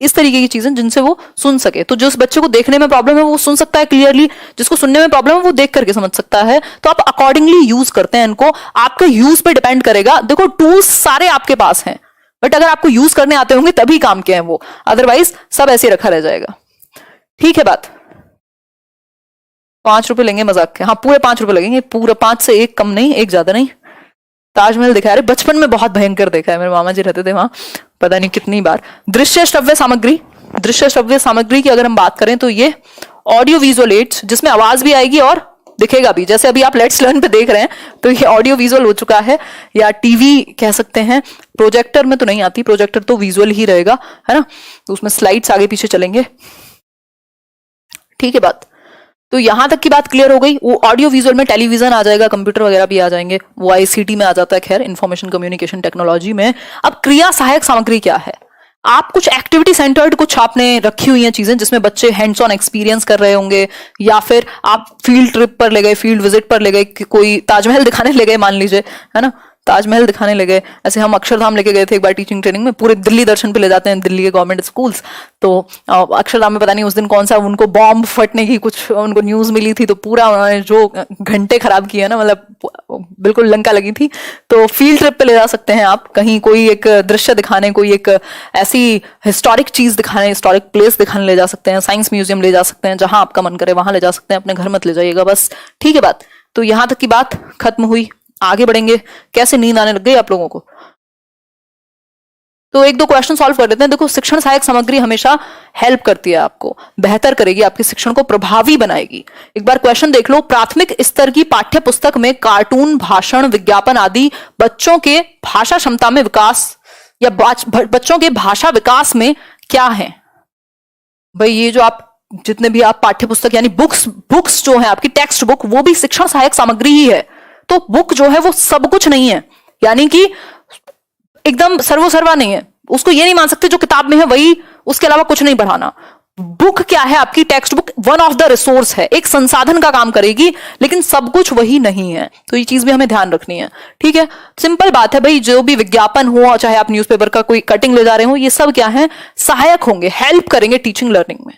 इस तरीके की चीजें जिनसे वो सुन सके। तो जिस बच्चे को देखने में प्रॉब्लम है वो सुन सकता है क्लियरली, जिसको सुनने में प्रॉब्लम है वो देख करके समझ सकता है। तो आप अकॉर्डिंगली यूज करते हैं इनको, आपके यूज पे डिपेंड करेगा। देखो टूल्स सारे आपके पास हैं, बट अगर आपको यूज करने आते होंगे तभी काम के हैं वो, अदरवाइज सब ऐसे रखा रह जाएगा। ठीक है बात? 5 रुपए लेंगे मजाक के? हाँ, पूरे 5 रुपए लगेंगे, पूरा 5 से 1 कम नहीं, 1 ज्यादा नहीं। ताजमहल देखा है, बचपन में बहुत भयंकर देखा है, मेरे मामा जी रहते थे वहां, पता नहीं कितनी बार। दृश्य श्रव्य सामग्री, दृश्य श्रव्य सामग्री की अगर हम बात करें तो ये ऑडियो विजुअल एड्स, जिसमें आवाज भी आएगी और दिखेगा भी, जैसे अभी आप लेट्स लर्न पे देख रहे हैं, तो ये ऑडियो विजुअल हो चुका है, या टीवी कह सकते हैं। प्रोजेक्टर में तो नहीं आती, प्रोजेक्टर तो विजुअल ही रहेगा, है ना, तो उसमें स्लाइड्स आगे पीछे चलेंगे। ठीक है बात? तो यहां तक की बात क्लियर हो गई। वो ऑडियो विजुअल में टेलीविजन आ जाएगा, कंप्यूटर वगैरह भी आ जाएंगे, वो आईसीटी में आ जाता है, खैर इंफॉर्मेशन कम्युनिकेशन टेक्नोलॉजी में। अब क्रिया सहायक सामग्री क्या है? आप कुछ एक्टिविटी सेंटर्ड कुछ आपने रखी हुई हैं चीजें, जिसमें बच्चे हैंड्स ऑन एक्सपीरियंस कर रहे होंगे, या फिर आप फील्ड ट्रिप पर ले गए, फील्ड विजिट पर ले गए, कोई ताजमहल दिखाने ले गए मान लीजिए, है ना, ताजमहल दिखाने लगे। ऐसे हम अक्षरधाम लेके गए थे एक बार टीचिंग ट्रेनिंग में, पूरे दिल्ली दर्शन पे ले जाते हैं दिल्ली के गवर्नमेंट स्कूल्स। तो अक्षरधाम में पता नहीं उस दिन कौन सा उनको बॉम्ब फटने की कुछ उनको न्यूज मिली थी, तो पूरा उन्होंने जो घंटे खराब किए ना, मतलब बिल्कुल लंका लगी थी। तो फील्ड ट्रिप पे ले जा सकते हैं आप, कहीं कोई एक दृश्य दिखाने, कोई एक ऐसी हिस्टोरिक चीज दिखाने, हिस्टोरिक प्लेस दिखाने ले जा सकते हैं, साइंस म्यूजियम ले जा सकते हैं, जहां आपका मन करे वहां ले जा सकते हैं, अपने घर मत ले जाइएगा बस। ठीक है बात? तो यहां तक की बात खत्म हुई, आगे बढ़ेंगे। कैसे नींद आने लग गई आप लोगों को? तो 1-2 क्वेश्चन सॉल्व कर लेते हैं। देखो, शिक्षण सहायक सामग्री हमेशा हेल्प करती है, आपको बेहतर करेगी, आपके शिक्षण को प्रभावी बनाएगी। एक बार क्वेश्चन देख लो, प्राथमिक स्तर की पाठ्य पुस्तक में कार्टून, भाषण, विज्ञापन आदि बच्चों के भाषा क्षमता में विकास या बच्चों के भाषा विकास में क्या है? भाई ये जो आप जितने भी आप पाठ्य पुस्तक यानी बुक्स जो है आपकी टेक्स्ट बुक, वो भी शिक्षण सहायक सामग्री ही है। तो बुक जो है वो सब कुछ नहीं है, यानी कि एकदम सर्वसर्वा नहीं है, उसको ये नहीं मान सकते जो किताब में है वही, उसके अलावा कुछ नहीं पढ़ाना। बुक क्या है? आपकी text book one of the resource है, एक संसाधन का काम करेगी, लेकिन सब कुछ वही नहीं है। तो ये चीज भी हमें ध्यान रखनी है। ठीक है, सिंपल बात है भाई, जो भी विज्ञापन हो, चाहे आप न्यूज़पेपर का कोई कटिंग ले जा रहे हो, ये सब क्या है? सहायक होंगे, हेल्प करेंगे टीचिंग लर्निंग में।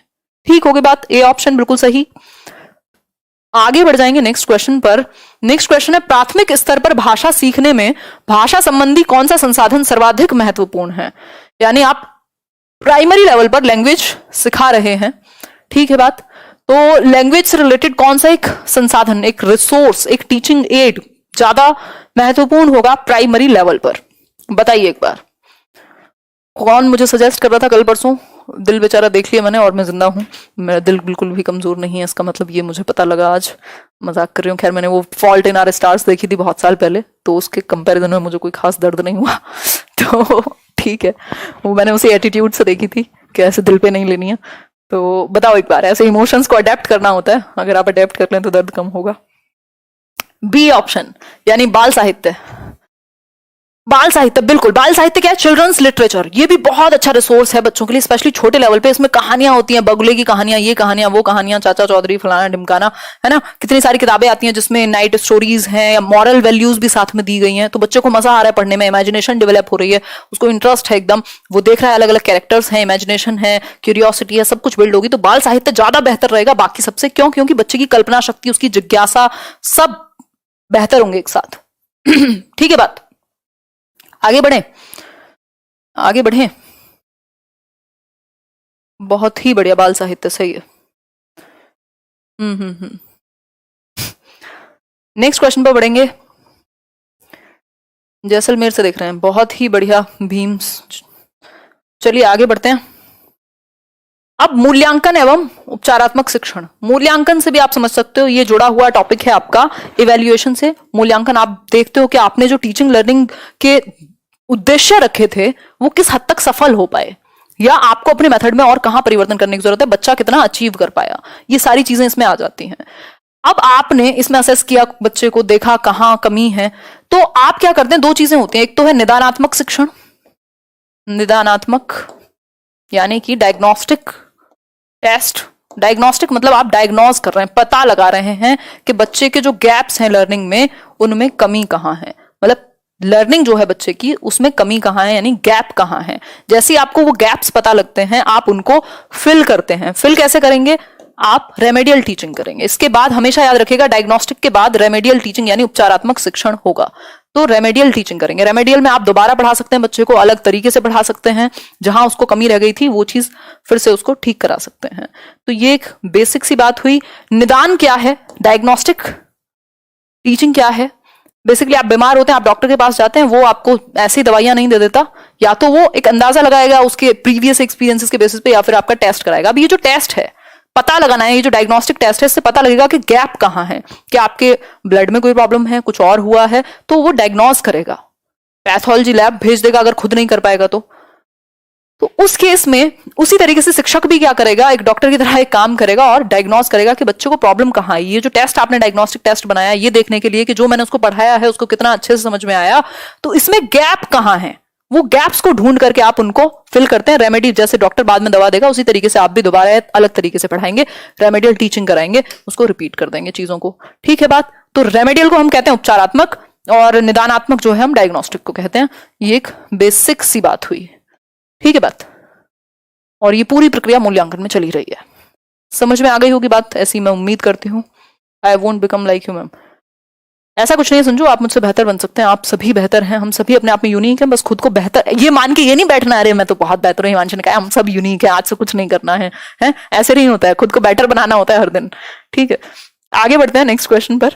ठीक होगी बात? ए ऑप्शन बिल्कुल सही। आगे बढ़ जाएंगे नेक्स्ट क्वेश्चन पर। नेक्स्ट क्वेश्चन है, प्राथमिक स्तर पर भाषा सीखने में भाषा संबंधी कौन सा संसाधन सर्वाधिक महत्वपूर्ण है? यानी आप प्राइमरी लेवल पर लैंग्वेज सिखा रहे हैं, ठीक है बात, तो लैंग्वेज से रिलेटेड कौन सा एक संसाधन, एक रिसोर्स, एक टीचिंग एड ज्यादा महत्वपूर्ण होगा प्राइमरी लेवल पर? बताइए एक बार। कौन मुझे सजेस्ट कर रहा था कल परसों? दिल बेचारा देख लिया मैंने, और मैं जिंदा हूं, मेरा दिल बिल्कुल भी कमजोर नहीं है, इसका मतलब ये मुझे पता लगा आज। मजाक कर रही हूँ। खैर, मैंने वो फॉल्ट इन आवर स्टार्स देखी थी बहुत साल पहले, तो उसके कंपैरिजन में मुझे कोई खास दर्द नहीं हुआ। तो ठीक है, वो मैंने उसी एटीट्यूड से देखी थी कि ऐसे दिल पे नहीं लेनी है। तो बताओ एक बार, ऐसे इमोशंस को अडेप्ट करना होता है, अगर आप अडेप्ट कर लें तो दर्द कम होगा। बी ऑप्शन यानी बाल साहित्य। बाल साहित्य, बिल्कुल, बाल साहित्य क्या है? Children's literature. ये भी बहुत अच्छा रिसोर्स है बच्चों के लिए, स्पेशली छोटे लेवल पे। इसमें कहानियां होती हैं, बगुले की कहानियां, ये कहानियां, वो कहानियां, चाचा चौधरी, फलाना ढिमकाना, है ना। कितनी सारी किताबें आती हैं जिसमें नाइट स्टोरीज हैं या मॉरल वैल्यूज भी साथ में दी गई हैं। तो बच्चे को मजा आ रहा है पढ़ने में, इमेजिनेशन डेवलप हो रही है, उसको इंटरेस्ट है एकदम, वो देख रहा है, अलग अलग कैरेक्टर्स हैं, इमेजिनेशन है, क्यूरियोसिटी है, सब कुछ बिल्ड होगी। तो बाल साहित्य ज्यादा बेहतर रहेगा बाकी सबसे। क्यों? क्योंकि बच्चे की कल्पना शक्ति, उसकी जिज्ञासा, सब बेहतर होंगे एक साथ। ठीक है बात? आगे बढ़े, आगे बढ़े। बहुत ही बढ़िया, बाल साहित्य सही है। नेक्स्ट क्वेश्चन पर बढ़ेंगे। जैसलमेर से देख रहे हैं, बहुत ही बढ़िया भीम्स। चलिए आगे बढ़ते हैं। अब मूल्यांकन एवं उपचारात्मक शिक्षण। मूल्यांकन से भी आप समझ सकते हो, ये जुड़ा हुआ टॉपिक है आपका इवैल्यूएशन से। मूल्यांकन आप देखते हो कि आपने जो टीचिंग लर्निंग के उद्देश्य रखे थे वो किस हद तक सफल हो पाए। या आपको अपने मेथड में और कहां परिवर्तन करने की जरूरत है, बच्चा कितना अचीव कर पाया, ये सारी चीजें इसमें आ जाती हैं। अब आपने इसमें असेस किया बच्चे को, देखा कहां कमी है, तो आप क्या करते हैं, दो चीजें होती हैं, एक तो है निदानात्मक शिक्षण, निदानात्मक यानी कि डायग्नोस्टिक टेस्ट। डायग्नोस्टिक मतलब आप डायग्नोज कर रहे हैं, पता लगा रहे हैं कि बच्चे के जो गैप्स हैं लर्निंग में, उनमें कमी कहां है, मतलब लर्निंग जो है बच्चे की उसमें कमी कहां है, यानी गैप कहां है। जैसे आपको वो गैप्स पता लगते हैं, आप उनको फिल करते हैं। फिल कैसे करेंगे, आप रेमेडियल टीचिंग करेंगे। इसके बाद हमेशा याद रखिएगा, डायग्नोस्टिक के बाद रेमेडियल टीचिंग यानी उपचारात्मक शिक्षण होगा। तो रेमेडियल टीचिंग करेंगे। रेमेडियल में आप दोबारा पढ़ा सकते हैं बच्चे को, अलग तरीके से पढ़ा सकते हैं, जहां उसको कमी रह गई थी वो चीज फिर से उसको ठीक करा सकते हैं। तो ये एक बेसिक सी बात हुई। निदान क्या है, डायग्नोस्टिक टीचिंग क्या है, बेसिकली आप बीमार होते हैं, आप डॉक्टर के पास जाते हैं, वो आपको ऐसी दवाइयां नहीं दे देता, या तो वो एक अंदाजा लगाएगा उसके प्रीवियस एक्सपीरियंसेस के बेसिस पे, या फिर आपका टेस्ट कराएगा। अब ये जो टेस्ट है पता लगाना है, ये जो डायग्नोस्टिक टेस्ट है, इससे पता लगेगा कि गैप कहां है, कि आपके ब्लड में कोई प्रॉब्लम है, कुछ और हुआ है, तो वो डायग्नोज करेगा, पैथोलॉजी लैब भेज देगा अगर खुद नहीं कर पाएगा तो उस केस में उसी तरीके से शिक्षक भी क्या करेगा, एक डॉक्टर की तरह एक काम करेगा और डायग्नोज करेगा कि बच्चे को प्रॉब्लम कहां है। ये जो टेस्ट आपने डायग्नोस्टिक टेस्ट बनाया, ये देखने के लिए कि जो मैंने उसको पढ़ाया है उसको कितना अच्छे से समझ में आया, तो इसमें गैप कहां है, वो गैप्स को ढूंढ करके आप उनको फिल करते हैं। रेमेडी जैसे डॉक्टर बाद में दवा देगा, उसी तरीके से आप भी दोबारा अलग तरीके से पढ़ाएंगे, रेमेडियल टीचिंग कराएंगे, उसको रिपीट कर देंगे चीजों को। ठीक है बात। तो रेमेडियल को हम कहते हैं उपचारात्मक, और निदानात्मक जो है हम डायग्नोस्टिक को कहते हैं। ये एक बेसिक सी बात हुई। ठीक है बात। और ये पूरी प्रक्रिया मूल्यांकन में चली रही है। समझ में आ गई होगी बात, ऐसी मैं उम्मीद करती हूँ। I won't become like you ma'am, ऐसा कुछ नहीं समझो, आप मुझसे बेहतर बन सकते हैं, आप सभी बेहतर हैं, हम सभी अपने आप में यूनिक हैं, बस खुद को बेहतर ये मान के ये नहीं बैठना अरे मैं तो बहुत बेहतर हूं, हिमांशु ने कहा हम सब यूनिक है, आज से कुछ नहीं करना है, ऐसे नहीं होता है, खुद को बेटर बनाना होता है हर दिन। ठीक है, आगे बढ़ते हैं नेक्स्ट क्वेश्चन पर।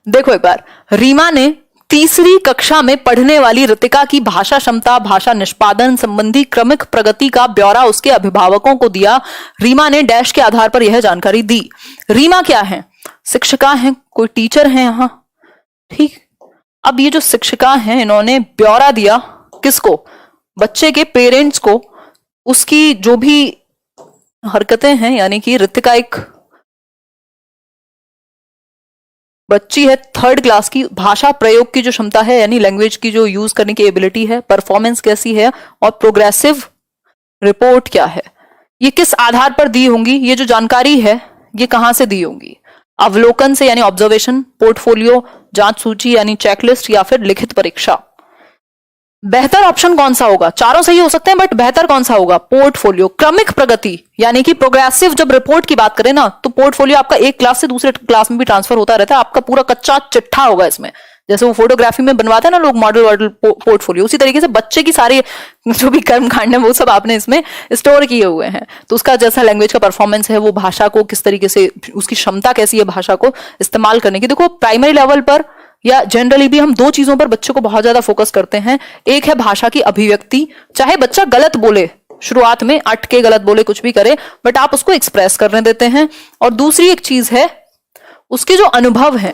देखो एक बार, रीमा ने तीसरी कक्षा में पढ़ने वाली रितिका की भाषा क्षमता, भाषा निष्पादन संबंधी क्रमिक प्रगति का ब्यौरा उसके अभिभावकों को दिया। रीमा ने डैश के आधार पर यह जानकारी दी। रीमा क्या है, शिक्षिका हैं, कोई टीचर हैं यहां। ठीक, अब ये जो शिक्षिका हैं इन्होंने ब्यौरा दिया किसको, बच्चे के पेरेंट्स को, उसकी जो भी हरकतें हैं, यानी कि रितिका एक बच्ची है 3rd क्लास की, भाषा प्रयोग की जो क्षमता है यानी लैंग्वेज की जो यूज करने की एबिलिटी है, परफॉर्मेंस कैसी है, और प्रोग्रेसिव रिपोर्ट क्या है, ये किस आधार पर दी होंगी, ये जो जानकारी है ये कहां से दी होंगी, अवलोकन से यानी ऑब्जर्वेशन, पोर्टफोलियो, जांच सूची यानी चेकलिस्ट, या फिर लिखित परीक्षा। बेहतर ऑप्शन कौन सा होगा, चारों सही हो सकते हैं बट बेहतर कौन सा होगा, पोर्टफोलियो। क्रमिक प्रगति यानी कि प्रोग्रेसिव, जब रिपोर्ट की बात करें ना तो पोर्टफोलियो आपका एक क्लास से दूसरे क्लास में भी ट्रांसफर होता रहता है, आपका पूरा कच्चा चिट्ठा होगा इसमें, जैसे वो फोटोग्राफी में बनवाते हैं ना लोग मॉडल पोर्टफोलियो, उसी तरीके से बच्चे की सारी जो भी कर्मकांड है वो सब आपने इसमें स्टोर किए हुए हैं। तो उसका जैसा लैंग्वेज का परफॉर्मेंस है, वो भाषा को किस तरीके से, उसकी क्षमता कैसी है भाषा को इस्तेमाल करने की। देखो प्राइमरी लेवल पर या जनरली भी हम दो चीजों पर बच्चों को बहुत ज्यादा फोकस करते हैं। एक है भाषा की अभिव्यक्ति, चाहे बच्चा गलत बोले, शुरुआत में अटके गलत बोले, कुछ भी करे, बट आप उसको एक्सप्रेस करने देते हैं। और दूसरी एक चीज है उसके जो अनुभव है।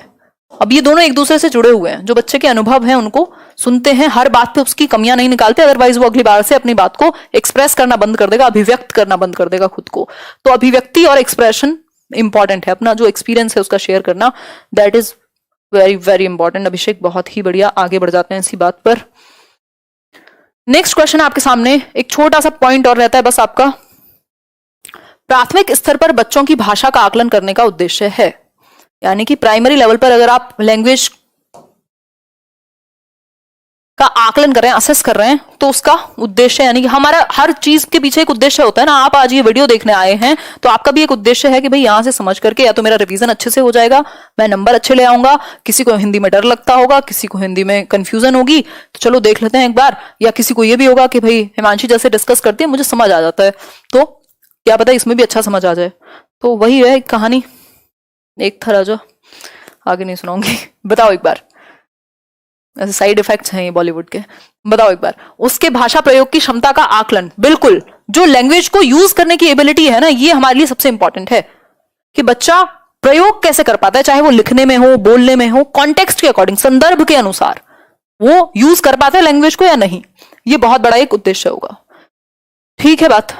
अब ये दोनों एक दूसरे से जुड़े हुए हैं, जो बच्चे के अनुभव हैं उनको सुनते हैं, हर बात पे उसकी कमियां नहीं निकालते, अदरवाइज वो अगली बार से अपनी बात को एक्सप्रेस करना बंद कर देगा, अभिव्यक्त करना बंद कर देगा खुद को। तो अभिव्यक्ति और एक्सप्रेशन इंपॉर्टेंट है, अपना जो एक्सपीरियंस है उसका शेयर करना, that is very very important. Abhishek बहुत ही बढ़िया, आगे बढ़ जाते हैं इसी बात पर। नेक्स्ट क्वेश्चन आपके सामने, एक छोटा सा पॉइंट और रहता है बस आपका, प्राथमिक स्तर पर बच्चों की भाषा का आकलन करने का उद्देश्य है, यानी कि प्राइमरी लेवल पर अगर आप लैंग्वेज का आकलन कर रहे हैं, असेस कर रहे हैं, तो उसका उद्देश्य यानी कि हमारा हर चीज के पीछे एक उद्देश्य होता है ना। आप आज ये वीडियो देखने आए हैं तो आपका भी एक उद्देश्य है कि भाई यहां से समझ करके या तो मेरा रिवीजन अच्छे से हो जाएगा, मैं नंबर अच्छे ले आऊंगा, किसी को हिंदी में डर लगता होगा, किसी को हिंदी में कंफ्यूजन होगी, तो चलो देख लेते हैं एक बार, या किसी को ये भी होगा कि भाई हिमांशी जैसे डिस्कस करती है मुझे समझ आ जाता है, तो क्या पता इसमें भी अच्छा समझ आ जाए। तो वही है कहानी, एक था राजा, आगे नहीं सुनाऊंगी। बताओ एक बार, ऐसे साइड इफेक्ट्स हैं ये बॉलीवुड के, बताओ एक बार, उसके भाषा प्रयोग की क्षमता का आकलन। बिल्कुल, जो लैंग्वेज को यूज करने की एबिलिटी है ना, ये हमारे लिए सबसे इंपॉर्टेंट है कि बच्चा प्रयोग कैसे कर पाता है, चाहे वो लिखने में हो, बोलने में हो, कॉन्टेक्स्ट के अकॉर्डिंग, संदर्भ के अनुसार वो यूज कर पाता है लैंग्वेज को या नहीं, ये बहुत बड़ा एक उद्देश्य होगा। ठीक है बात।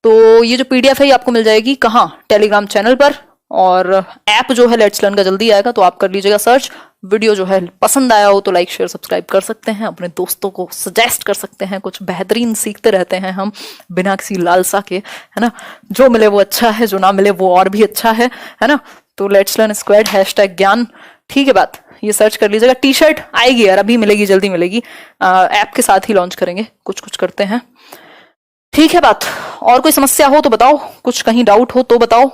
तो ये जो पीडीएफ है ये आपको मिल जाएगी कहाँ, टेलीग्राम चैनल पर, और ऐप जो है लेट्स लर्न का जल्दी आएगा, तो आप कर लीजिएगा सर्च। वीडियो जो है पसंद आया हो तो लाइक शेयर सब्सक्राइब कर सकते हैं, अपने दोस्तों को सजेस्ट कर सकते हैं, कुछ बेहतरीन सीखते रहते हैं हम बिना किसी लालसा के, है ना। जो मिले वो अच्छा है, जो ना मिले वो और भी अच्छा है ना। तो लेट्स लर्न स्क्वाड #ज्ञान, ठीक है बात, ये सर्च कर लीजिएगा। टी शर्ट आएगी यार, अभी मिलेगी, जल्दी मिलेगी, ऐप के साथ ही लॉन्च करेंगे, कुछ कुछ करते हैं, ठीक है बात। और कोई समस्या हो तो बताओ, कुछ कहीं डाउट हो तो बताओ,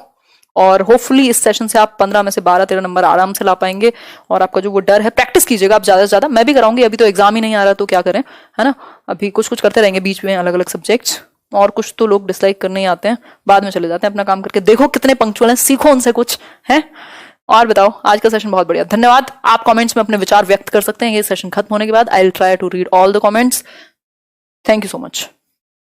और होपफुली इस सेशन से आप 15 में से 12-13 नंबर आराम से ला पाएंगे। और आपका जो वो डर है, प्रैक्टिस कीजिएगा आप ज्यादा से ज्यादा, मैं भी कराऊंगी, अभी तो एग्जाम ही नहीं आ रहा तो क्या करें, है ना। अभी कुछ कुछ करते रहेंगे बीच में, अलग अलग सब्जेक्ट्स, और कुछ तो लोग डिसलाइक करने ही आते हैं, बाद में चले जाते हैं अपना काम करके। देखो कितने पंक्चुअल हैं, सीखो उनसे कुछ है। और बताओ, आज का सेशन बहुत बढ़िया, धन्यवाद। आप कमेंट्स में अपने विचार व्यक्त कर सकते हैं, ये सेशन खत्म होने के बाद I will try to read all the comments. Thank you so much.